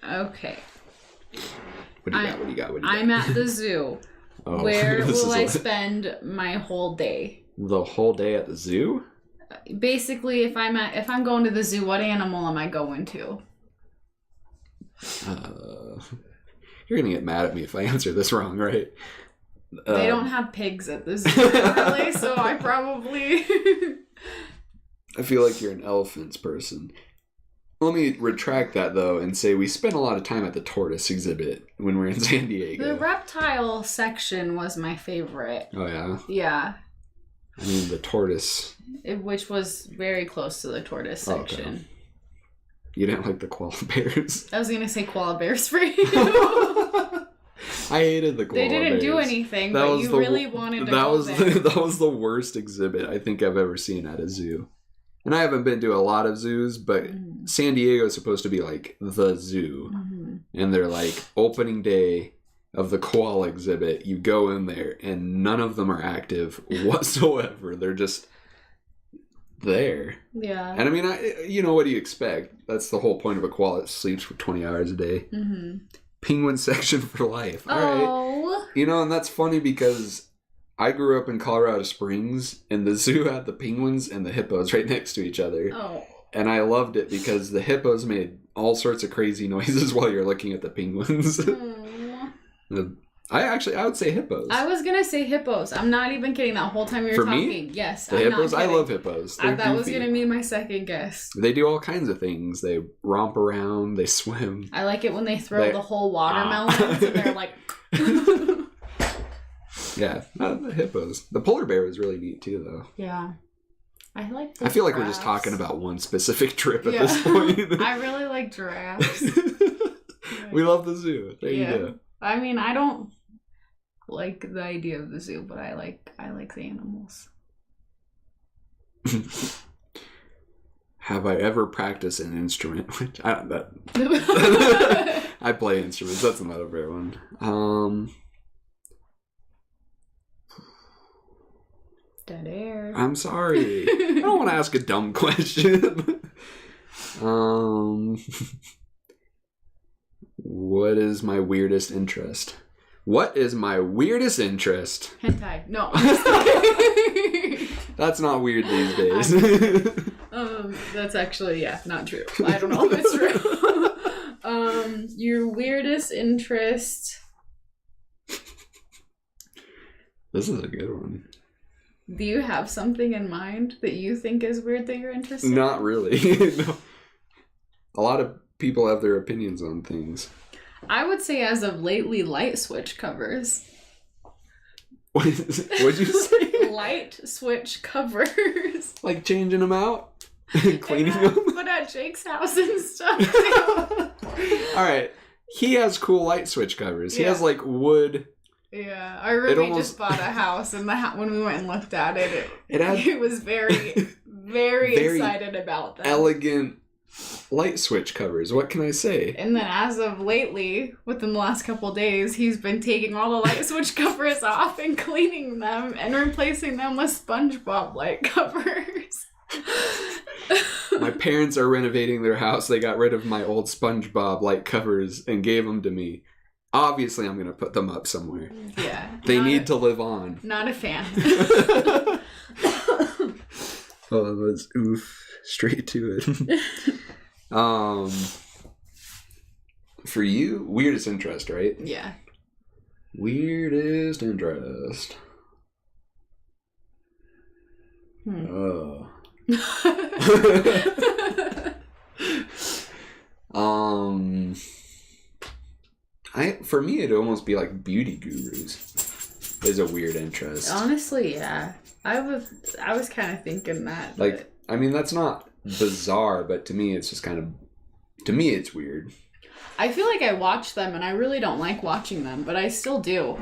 Okay. What do you got? I'm at the zoo. Oh, Where will I spend my whole day? The whole day at the zoo? Basically, if I'm going to the zoo, what animal am I going to? You're gonna get mad at me if I answer this wrong, right? They don't have pigs at the zoo, really, so I probably... I feel like you're an elephants person. Let me retract that, though, and say we spent a lot of time at the tortoise exhibit when we were in San Diego. The reptile section was my favorite. Oh, yeah? Yeah. I mean, the tortoise. Which was very close to the tortoise section. Okay. You didn't like the koala bears? I was going to say koala bears for you. I hated the koala bears. They didn't do anything, but you really wanted to go there. That was the worst exhibit I think I've ever seen at a zoo. And I haven't been to a lot of zoos, but San Diego is supposed to be like the zoo. Mm-hmm. And they're like, opening day of the koala exhibit, you go in there and none of them are active whatsoever. They're just there. Yeah. And I mean, what do you expect? That's the whole point of a koala. It sleeps for 20 hours a day. Mm-hmm. Penguin section for life. All right. And that's funny because I grew up in Colorado Springs and the zoo had the penguins and the hippos right next to each other. Oh. And I loved it because the hippos made all sorts of crazy noises while you're looking at the penguins. I would say hippos. I was going to say hippos. I'm not even kidding. That whole time you were talking. Me? Yes. The hippos? I love hippos. That was going to be my second guess. They do all kinds of things. They romp around. They swim. I like it when they throw the whole watermelons and they're like... Yeah, the hippos. The polar bear was really neat too, though. Yeah. I feel like we're just talking about one specific trip at this point. I really like giraffes. We love the zoo. There you go. I mean, I don't like the idea of the zoo, but I like the animals. Have I ever practiced an instrument? I I play instruments. That's another fair one. Dead air. I'm sorry. I don't want to ask a dumb question. What is my weirdest interest? What is my weirdest interest? Hentai. No. That's not weird these days. That's actually, not true. I don't know if it's true. Your weirdest interest. This is a good one. Do you have something in mind that you think is weird that you're interested in? Not really. No. A lot of people have their opinions on things. I would say as of lately, light switch covers. What'd you say? Light switch covers. Like changing them out? Cleaning them? But at Jake's house and stuff too. Alright. He has cool light switch covers. He Yeah. has like wood. Yeah, our roommate just bought a house, and when we went and looked at it, he was very, very excited about them. Elegant light switch covers. What can I say? And then as of lately, within the last couple of days, he's been taking all the light switch covers off and cleaning them and replacing them with SpongeBob light covers. My parents are renovating their house. They got rid of my old SpongeBob light covers and gave them to me. Obviously, I'm going to put them up somewhere. Yeah. They need to live on. Not a fan. Oh, that was straight to it. For you, weirdest interest, right? Yeah. Weirdest interest. Oh. For me, it'd almost be like beauty gurus is a weird interest. Honestly, yeah. I was kind of thinking that. Like, I mean, that's not bizarre, but to me, it's just kind of, to me, it's weird. I feel like I watch them, and I really don't like watching them, but I still do.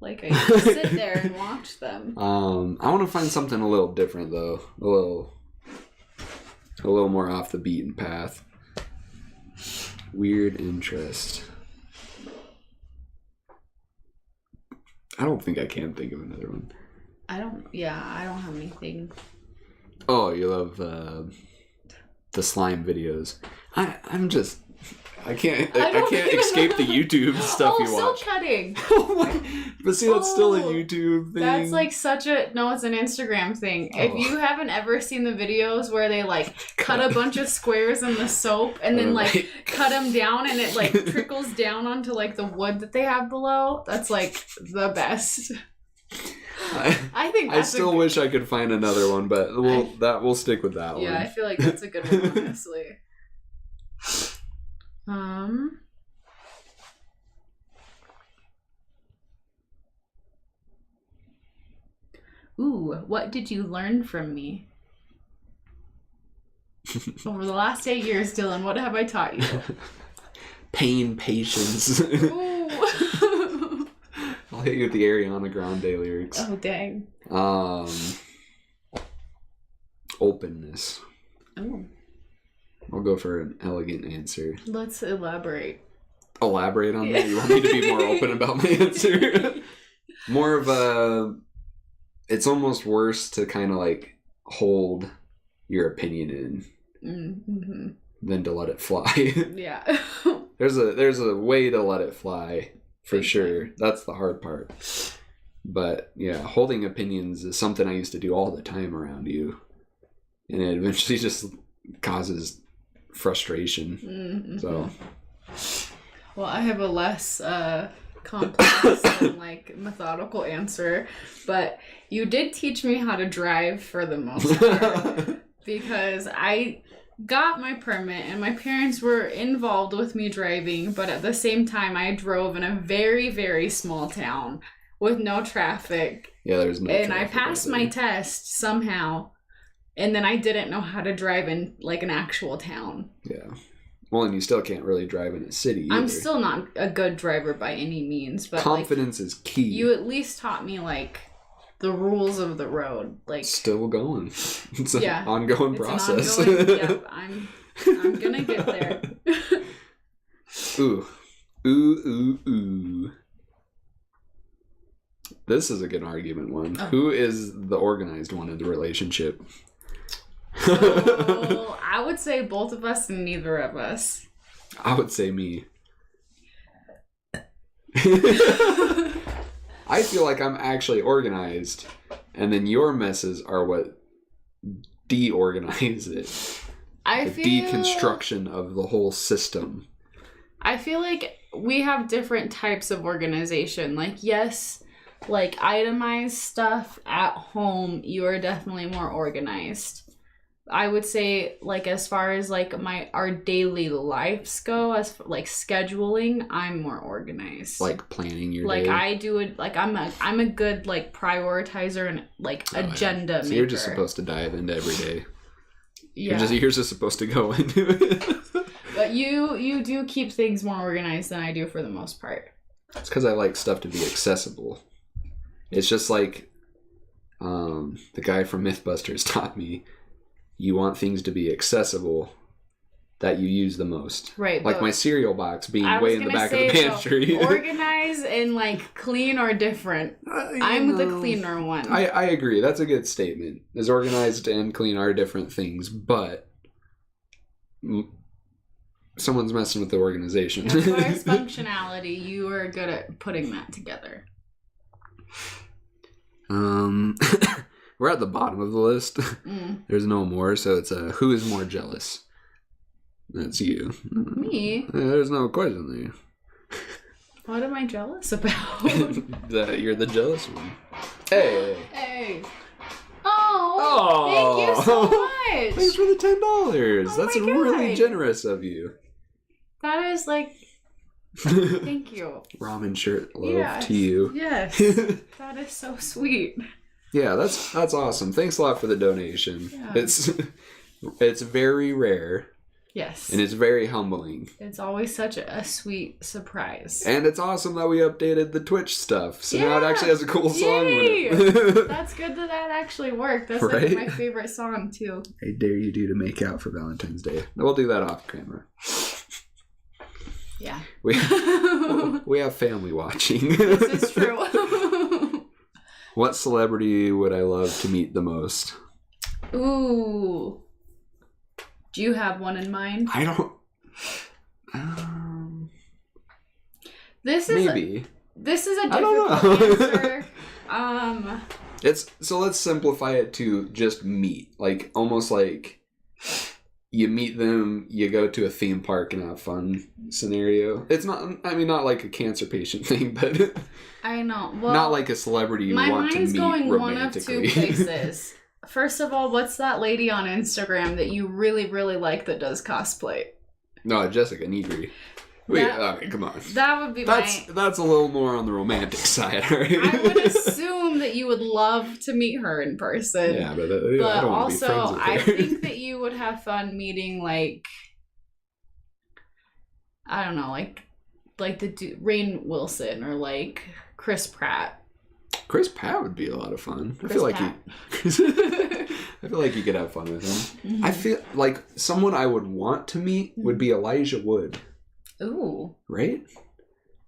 Like, I sit there and watch them. I want to find something a little different, though. A little more off the beaten path. Weird interest. I don't think I can think of another one. I don't have anything. Oh, you love the slime videos. I can't escape the YouTube stuff you watch. Silk cutting. But see, that's still a YouTube thing. That's like it's an Instagram thing. Oh. If you haven't ever seen the videos where they like cut a bunch of squares in the soap and then like cut them down and it like trickles down onto like the wood that they have below, that's like the best. I think I still wish I could find another one, but we'll stick with that one. Yeah, I feel like that's a good one, honestly. Ooh, what did you learn from me? Over the last 8 years, Dylan, what have I taught you? Pain, patience. Ooh. I'll hit you with the Ariana Grande lyrics. Oh, dang. Openness. Oh. I'll go for an elegant answer. Let's elaborate. Elaborate on that? You want me to be more open about my answer? More of a... It's almost worse to kind of like hold your opinion in than to let it fly. Yeah. There's a way to let it fly, for sure. That's the hard part. But yeah, holding opinions is something I used to do all the time around you. And it eventually just causes frustration. Mm-hmm. So... Well, I have a less complex and like methodical answer, but you did teach me how to drive for the most part because I got my permit and my parents were involved with me driving, but at the same time I drove in a very, very small town with no traffic. Yeah, there's no and I traffic passed my test somehow, and then I didn't know how to drive in like an actual town. Yeah. Well, and you still can't really drive in a city either. I'm still not a good driver by any means, but confidence is key. You at least taught me like the rules of the road. Like still going. It's an ongoing process. I'm gonna get there. Ooh. Ooh, ooh, ooh. This is a good argument one. Oh. Who is the organized one in the relationship? So I would say both of us and neither of us. I would say me. I feel like I'm actually organized, and then your messes are what deorganize it. Deconstruction of the whole system. I feel like we have different types of organization. Like, yes, like itemized stuff at home, you are definitely more organized. I would say, like, as far as like our daily lives go, as like scheduling, I'm more organized. Like planning your like day. I do it. Like I'm a good like prioritizer and like agenda maker. So you're just supposed to dive into every day. Yeah. You're just supposed to go into it. But you do keep things more organized than I do for the most part. It's because I like stuff to be accessible. It's just like the guy from Mythbusters taught me. You want things to be accessible that you use the most. Right. Like my cereal box being way in the back of the pantry. So organize and like clean are different. I'm the cleaner one. I agree. That's a good statement. As organized and clean are different things, but someone's messing with the organization. As far as functionality, you are good at putting that together. We're at the bottom of the list. There's no more, so it's who is more jealous? That's you. Me? There's no question there. What am I jealous about? That you're the jealous one. Hey. Hey. Oh, thank you so much. Thanks for the $10. Oh That's my God. really generous of you. That is like, thank you. Ramen shirt love to you. Yes. That is so sweet. Yeah, that's awesome. Thanks a lot for the donation. Yeah. It's very rare. Yes. And it's very humbling. It's always such a sweet surprise. And it's awesome that we updated the Twitch stuff. So now it Yeah. actually has a cool song Yay. with it. That's good that actually worked. That's Right? like my favorite song too. I dare you do to make out for Valentine's Day. We'll do that off camera. Yeah. We have family watching. This is true. What celebrity would I love to meet the most? Ooh. Do you have one in mind? I don't... This is maybe. This is a I don't difficult know. answer. So let's simplify it to just meet. Like, almost like you meet them, you go to a theme park and have fun scenario. It's not, I mean, not like a cancer patient thing, but I know. Well, not like a celebrity you my want to mind's meet going romantically. one of two places. First of all, what's that lady on Instagram that you really, really like that does cosplay? No, Jessica Nigri. Wait, okay, come on. That would be That's a little more on the romantic side, right? I would assume that you would love to meet her in person. Yeah, but But I don't want to be friends also, with her. I think that you would have fun meeting, like, I don't know, like the Rainn Wilson or like Chris Pratt. Chris Pratt would be a lot of fun. I Chris feel like Pratt. I feel like you could have fun with him. Mhm. I feel like someone I would want to meet would be Elijah Wood. Ooh. Right?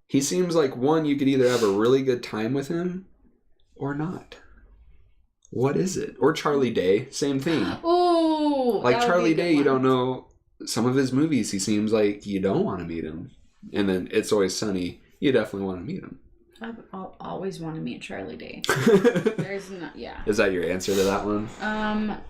He seems like one you could either have a really good time with him or not. What is it? Or Charlie Day, same thing. Ooh. Like that would be a Charlie good Day, you one. don't know some of his movies. He seems like you don't want to meet him. And then It's Always Sunny, you definitely want to meet him. I'll always want to meet Charlie Day. There's no, yeah. Is that your answer to that one?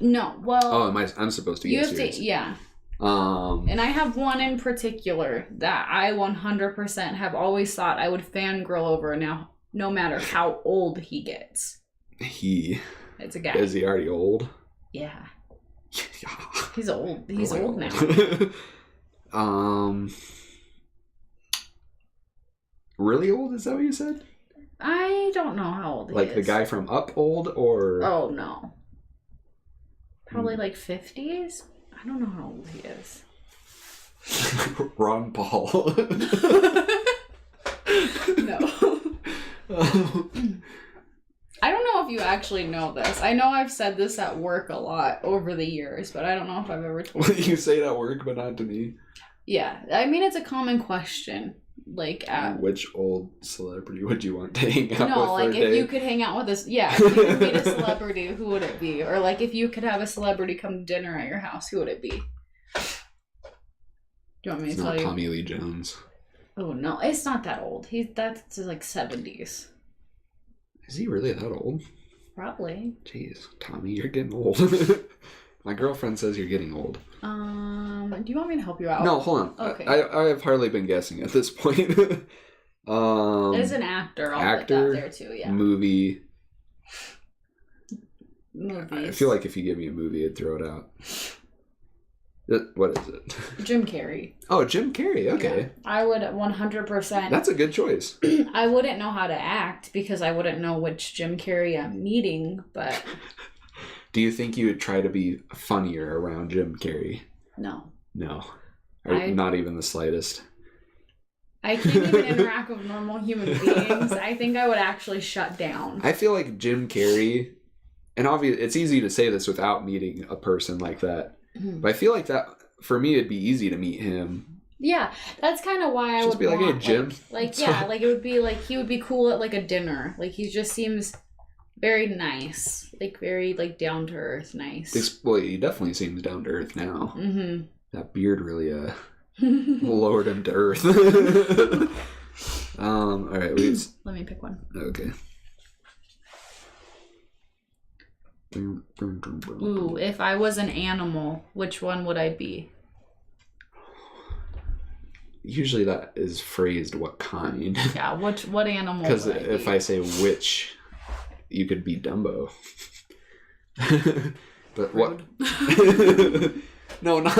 No. Well. Oh, I'm supposed to you guess have yours. to, yeah. And I have one in particular that I 100% have always thought I would fangirl over now, no matter how old he gets. It's a guy. Is he already old? Yeah. Yeah. He's old. He's Really old now. Really old? Is that what you said? I don't know how old he is. Like the guy from Up old, or? Oh, no. Probably like 50s? I don't know how old he is. Ron Paul. No. I don't know if you actually know this. I know I've said this at work a lot over the years, but I don't know if I've ever told you. You say it at work, but not to me. Yeah, I mean, it's a common question. Like at which old celebrity would you want to hang out with? no, like for a if day? you could hang out with us, yeah, if you could meet a celebrity, who would it be? Or like if you could have a celebrity come to dinner at your house, who would it be? Do you want me It's to tell not you? Tommy Lee Jones. Oh no, it's not that old. That's like 70s. Is he really that old? Probably. Jeez, Tommy, you're getting old. My girlfriend says you're getting old. Do you want me to help you out? No, hold on. Okay. I have hardly been guessing at this point. As an actor, I'll put that there too, yeah. Movie. Movies. I feel like if you give me a movie, I'd throw it out. What is it? Jim Carrey. Oh, Jim Carrey. Okay. Yeah. I would 100%. That's a good choice. I wouldn't know how to act because I wouldn't know which Jim Carrey I'm meeting, but... Do you think you would try to be funnier around Jim Carrey? No. No. Or not even the slightest. I can't even interact with normal human beings. I think I would actually shut down. I feel like Jim Carrey, and obviously it's easy to say this without meeting a person like that, but I feel like that, for me, it'd be easy to meet him. Yeah, that's kind of why I would be like, want, hey, Jim. Like yeah, like it would be like he would be cool at like a dinner. Like he just seems very nice, like very like down to earth, nice. Well, he definitely seems down to earth now. Mm-hmm. That beard really lowered him to earth. All right, Let me pick one. Okay. Ooh, if I was an animal, which one would I be? Usually that is phrased what kind. Yeah, what animal? Because would I if be? I say which, you could be Dumbo. But what? No, not.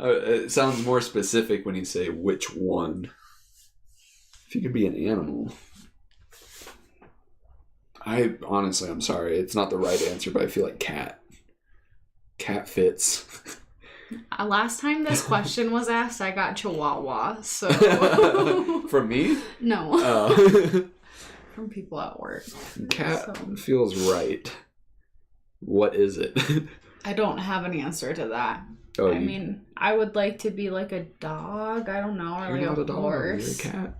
It sounds more specific when you say which one. If you could be an animal. I'm sorry, it's not the right answer, but I feel like cat. Cat fits. Last time this question was asked, I got Chihuahua, so... From me? No. From people at work. Cat feels right. What is it? I don't have an answer to that. Oh, I mean, I would like to be like a dog. I don't know, or you're like not a horse. You're a cat.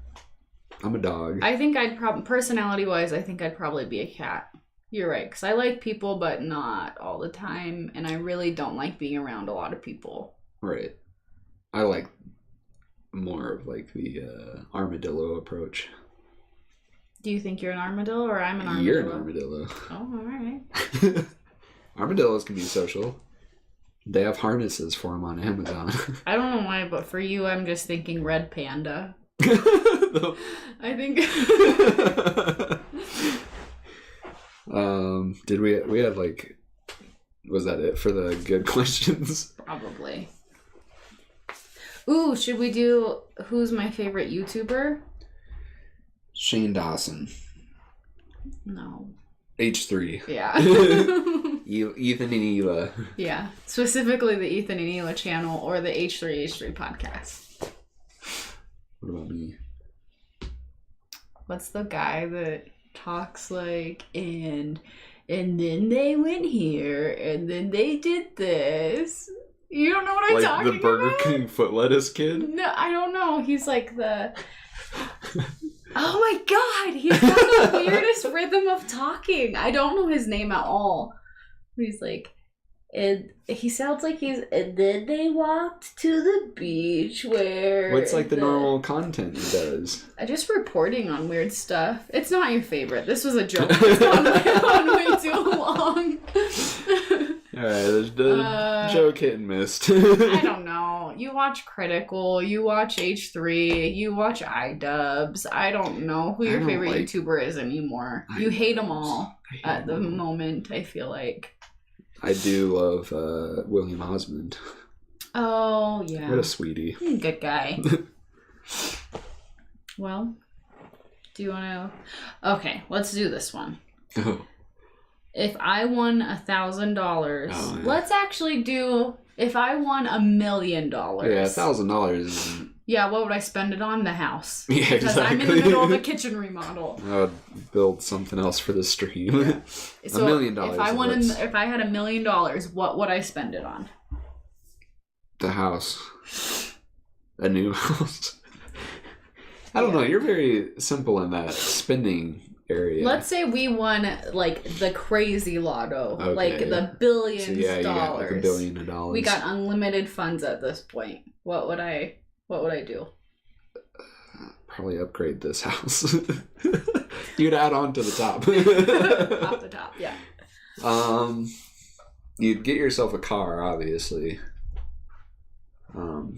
I'm a dog. I think personality-wise, I think I'd probably be a cat. You're right, because I like people, but not all the time, and I really don't like being around a lot of people. Right. I like more of like the armadillo approach. Do you think you're an armadillo, or I'm an armadillo? You're an armadillo. Oh, all right. Armadillos can be social. They have harnesses for them on Amazon. I don't know why, but for you, I'm just thinking red panda. I think. Did we had like, was that it for the good questions? Probably. Ooh, should we do who's my favorite YouTuber? Shane Dawson. No. H3. Yeah. Ethan and Ela. Yeah. Specifically the Ethan and Ela channel or the H3 podcast. What about me? What's the guy that talks like and then they went here and then they did this? You don't know what I'm talking about? Like the Burger King foot lettuce kid? No, I don't know. He's like the... Oh my god! He's got the weirdest rhythm of talking. I don't know his name at all. He's like... And he sounds like he's... And then they walked to the beach where... What's like the normal content he does? Just reporting on weird stuff. It's not your favorite. This was a joke. It's gone way too long. Alright, the joke hit and missed. I don't know. You watch Critical, you watch H3, you watch iDubbbz. I don't know who your favorite YouTuber is anymore. You hate them all at the moment, I feel like. I do love William Osmond. Oh, yeah. What a sweetie. Good guy. Well, do you want to... Okay, let's do this one. Oh. If I won $1,000, let's actually do... If I won $1 million. Yeah, $1,000 isn't... Yeah, what would I spend it on? The house. Yeah, because exactly. I'm in the middle of a kitchen remodel. I would build something else for the stream. Yeah. So $1 million. If I had $1 million, what would I spend it on? The house. A new house. I don't know. You're very simple in that spending area. Let's say we won like the crazy lotto, Okay, like the billions So yeah, you got like dollars. $1 billion. We got unlimited funds at this point. What would I do? Probably upgrade this house. You'd add on to the top. Off the top, yeah. You'd get yourself a car, obviously.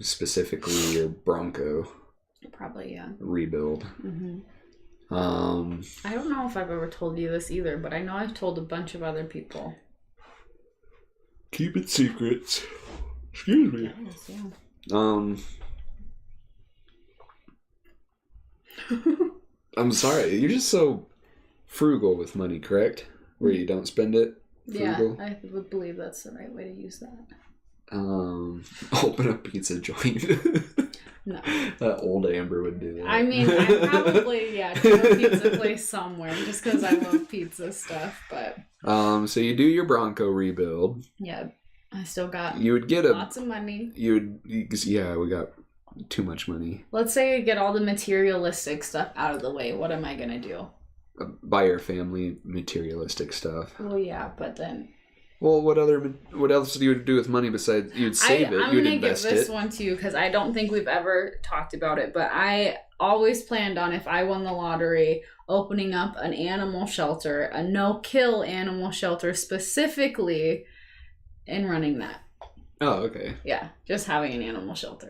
Specifically your Bronco. Probably, yeah. Rebuild. Mm-hmm. I don't know if I've ever told you this either, but I know I've told a bunch of other people. Keep it secrets. Excuse me. Yes, yeah. I'm sorry. You're just so frugal with money, correct? Where you don't spend it. Frugal. Yeah, I would believe that's the right way to use that. Open a pizza joint. No. That old Amber would do that. I mean, I probably, do a pizza place somewhere just because I love pizza stuff, but... So you do your Bronco rebuild. Yeah, I still got you would get lots of money. We got too much money. Let's say I get all the materialistic stuff out of the way. What am I going to do? Buy your family materialistic stuff. Well, yeah, but then... Well, what else do you do with money besides you'd save it? I'm you'd gonna invest get this it. one too because I don't think we've ever talked about it. But I always planned on if I won the lottery, opening up an animal shelter, a no-kill animal shelter specifically, and running that. Oh, okay. Yeah, just having an animal shelter.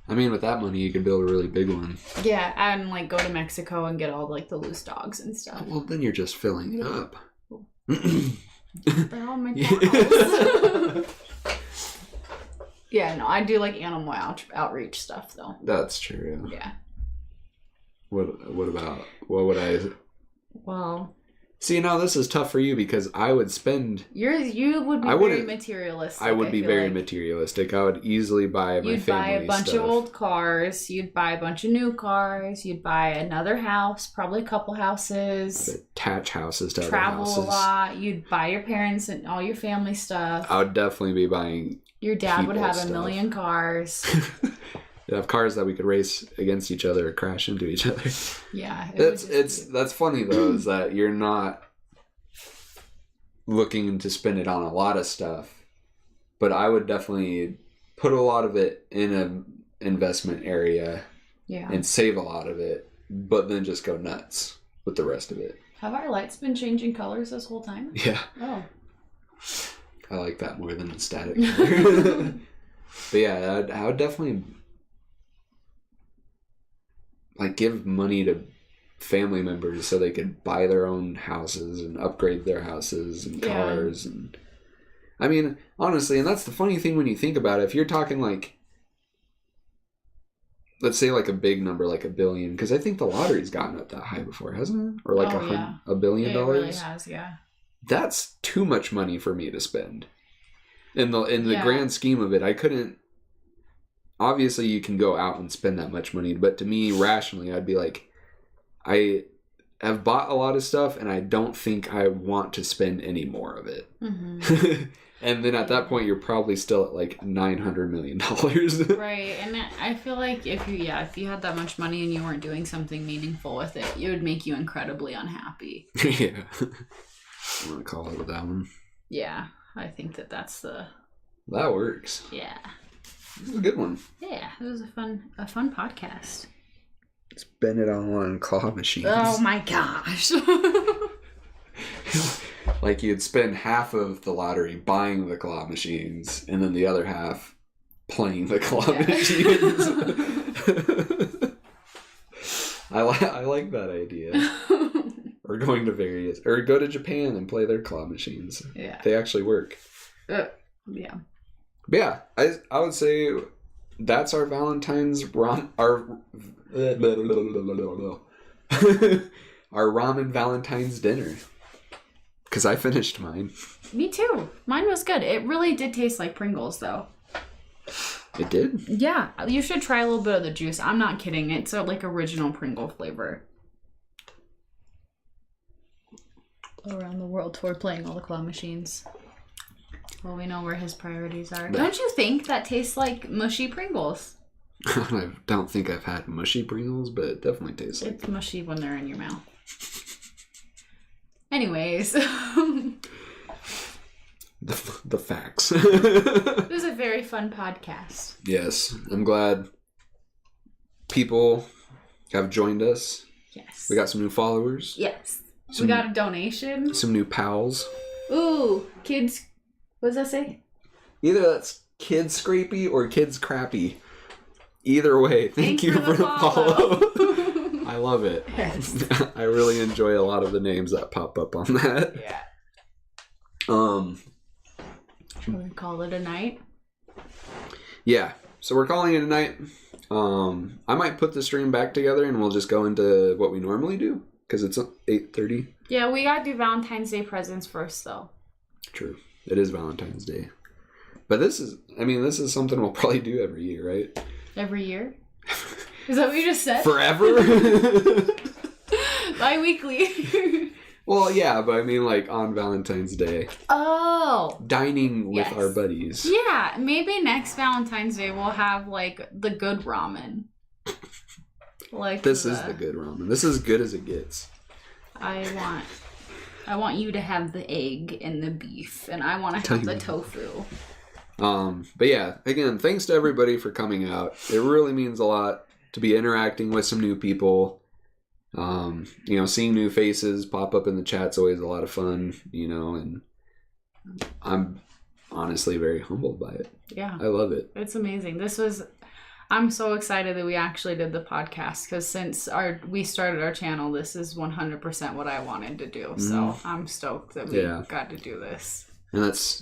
I mean, with that money, you could build a really big one. Yeah, and like go to Mexico and get all like the loose dogs and stuff. Well, then you're just filling it up. They're all McDonald's. Yeah, no, I do like animal outreach stuff though. That's true. Yeah. What would I? Well. See, now this is tough for you because I would spend. You would be very materialistic. I would be very like. materialistic. I would easily buy my family You'd buy a bunch stuff. of old cars. You'd buy a bunch of new cars. You'd buy another house, probably a couple houses. I'd attach houses to Travel other houses. a lot. You'd buy your parents and all your family stuff. I would definitely be buying. Your dad would have stuff. a million cars. You'd have cars that we could race against each other or crash into each other. Yeah, that's funny though, is that you're not looking to spend it on a lot of stuff, but I would definitely put a lot of it in an investment area, and save a lot of it, but then just go nuts with the rest of it. Have our lights been changing colors this whole time? Yeah. Oh. I like that more than the static color. But yeah, I would definitely like give money to family members so they could buy their own houses and upgrade their houses and cars. And I mean, honestly, and that's the funny thing when you think about it, if you're talking like, let's say like a big number, like $1 billion, because I think the lottery's gotten up that high before, hasn't it? Or like $1 billion. It really has, yeah. That's too much money for me to spend. In the grand scheme of it, I couldn't. Obviously, you can go out and spend that much money, but to me, rationally, I'd be like, I have bought a lot of stuff, and I don't think I want to spend any more of it. Mm-hmm. And then at that point, you're probably still at like $900 million. Right, and I feel like if you had that much money and you weren't doing something meaningful with it, it would make you incredibly unhappy. Yeah. I'm gonna call it that one. Yeah, I think that's the... That works. Yeah. This is a good one. Yeah, it was a fun podcast. Spend it all on claw machines. Oh my gosh. Like you'd spend half of the lottery buying the claw machines and then the other half playing the claw machines. I like that idea. Or going to go to Japan and play their claw machines. Yeah. They actually work. Yeah. But yeah, I would say that's our Valentine's our ramen Valentine's dinner. Because I finished mine. Me too. Mine was good. It really did taste like Pringles, though. It did? Yeah. You should try a little bit of the juice. I'm not kidding. It's like original Pringle flavor. Around the world tour playing all the claw machines. Well, we know where his priorities are. Don't you think that tastes like mushy Pringles? I don't think I've had mushy Pringles, but it definitely tastes like It's mushy when they're in your mouth. Anyways. the facts. It was a very fun podcast. Yes, I'm glad people have joined us. Yes. We got some new followers. Yes. We got a donation. Some new pals. Ooh, kids. What does that say? Either that's kids scrapey or kids crappy. Either way, thank you for the follow. I love it. Yes. I really enjoy a lot of the names that pop up on that. Yeah. Should we call it a night? Yeah. So we're calling it a night. I might put the stream back together and we'll just go into what we normally do because it's 8:30. Yeah, we gotta do Valentine's Day presents first, though. True. It is Valentine's Day. But this is something we'll probably do every year, right? Every year? Is that what you just said? Forever? Bi-weekly. Well, yeah, but I mean like on Valentine's Day. Oh. Dining with Yes. our buddies. Yeah, maybe next Valentine's Day we'll have like the good ramen. Like This is the good ramen. This is as good as it gets. I want you to have the egg and the beef, and I want to have the tofu. But yeah, again, thanks to everybody for coming out. It really means a lot to be interacting with some new people. Seeing new faces pop up in the chat's always a lot of fun, and I'm honestly very humbled by it. Yeah. I love it. It's amazing. I'm so excited that we actually did the podcast because since we started our channel, this is 100% what I wanted to do. So I'm stoked that we got to do this. And that's,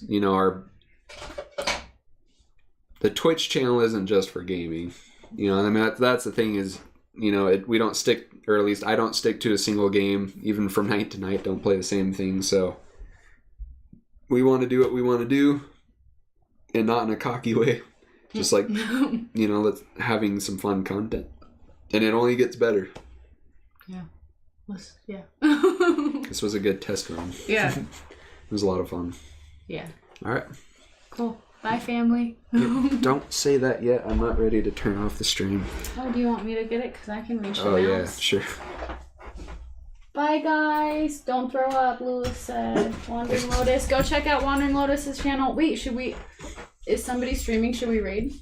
the Twitch channel isn't just for gaming. That's the thing is, we don't stick, or at least I don't stick to a single game, even from night to night, don't play the same thing. So we want to do what we want to do and not in a cocky way. Just like, let's having some fun content. And it only gets better. Yeah. This was a good test run. Yeah. It was a lot of fun. Yeah. All right. Cool. Bye, family. Don't say that yet. I'm not ready to turn off the stream. Oh, do you want me to get it? Because I can reach the mouse. mouse. Yeah, sure. Bye, guys. Don't throw up, Lewis said. Wandering Lotus. Go check out Wandering Lotus's channel. Wait, is somebody streaming? Should we raid?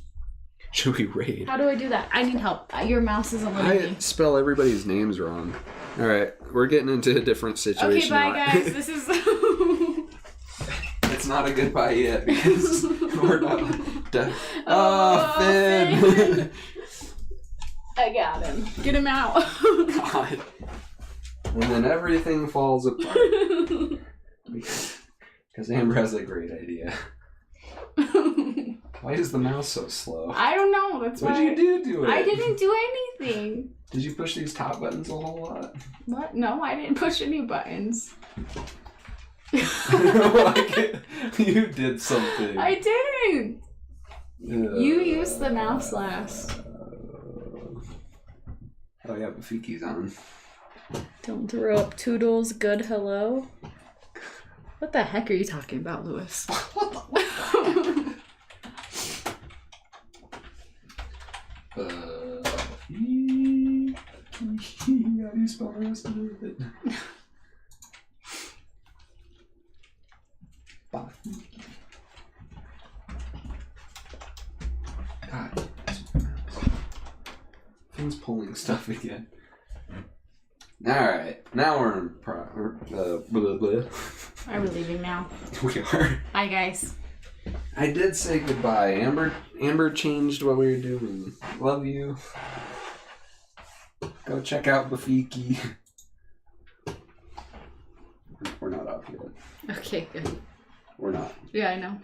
Should we raid? How do I do that? I need help. Your mouse isn't letting me. I spell everybody's names wrong. All right, we're getting into a different situation. Okay, bye, guys. This is... It's not a goodbye yet because we're not done. Oh, Finn! I got him. Get him out. God. And then everything falls apart. Because Amber has a great idea. Why is the mouse so slow? I don't know. That's what why. did you do to it? I didn't do anything. Did you push these top buttons a whole lot? What? No, I didn't push any buttons. You did something. I didn't. You used the mouse last. Oh yeah, Bafiki's on. Don't throw up Toodles. Good hello. What the heck are you talking about, Lewis? What the? How do you spell the rest of it? God. Finn's pulling stuff again. Alright, now we're in blah, blah. Are we leaving now? We are. Bye, guys. I did say goodbye. Amber changed what we were doing. Love you. Go check out Bafiki. We're not off yet. Okay, good. We're not. Yeah, I know.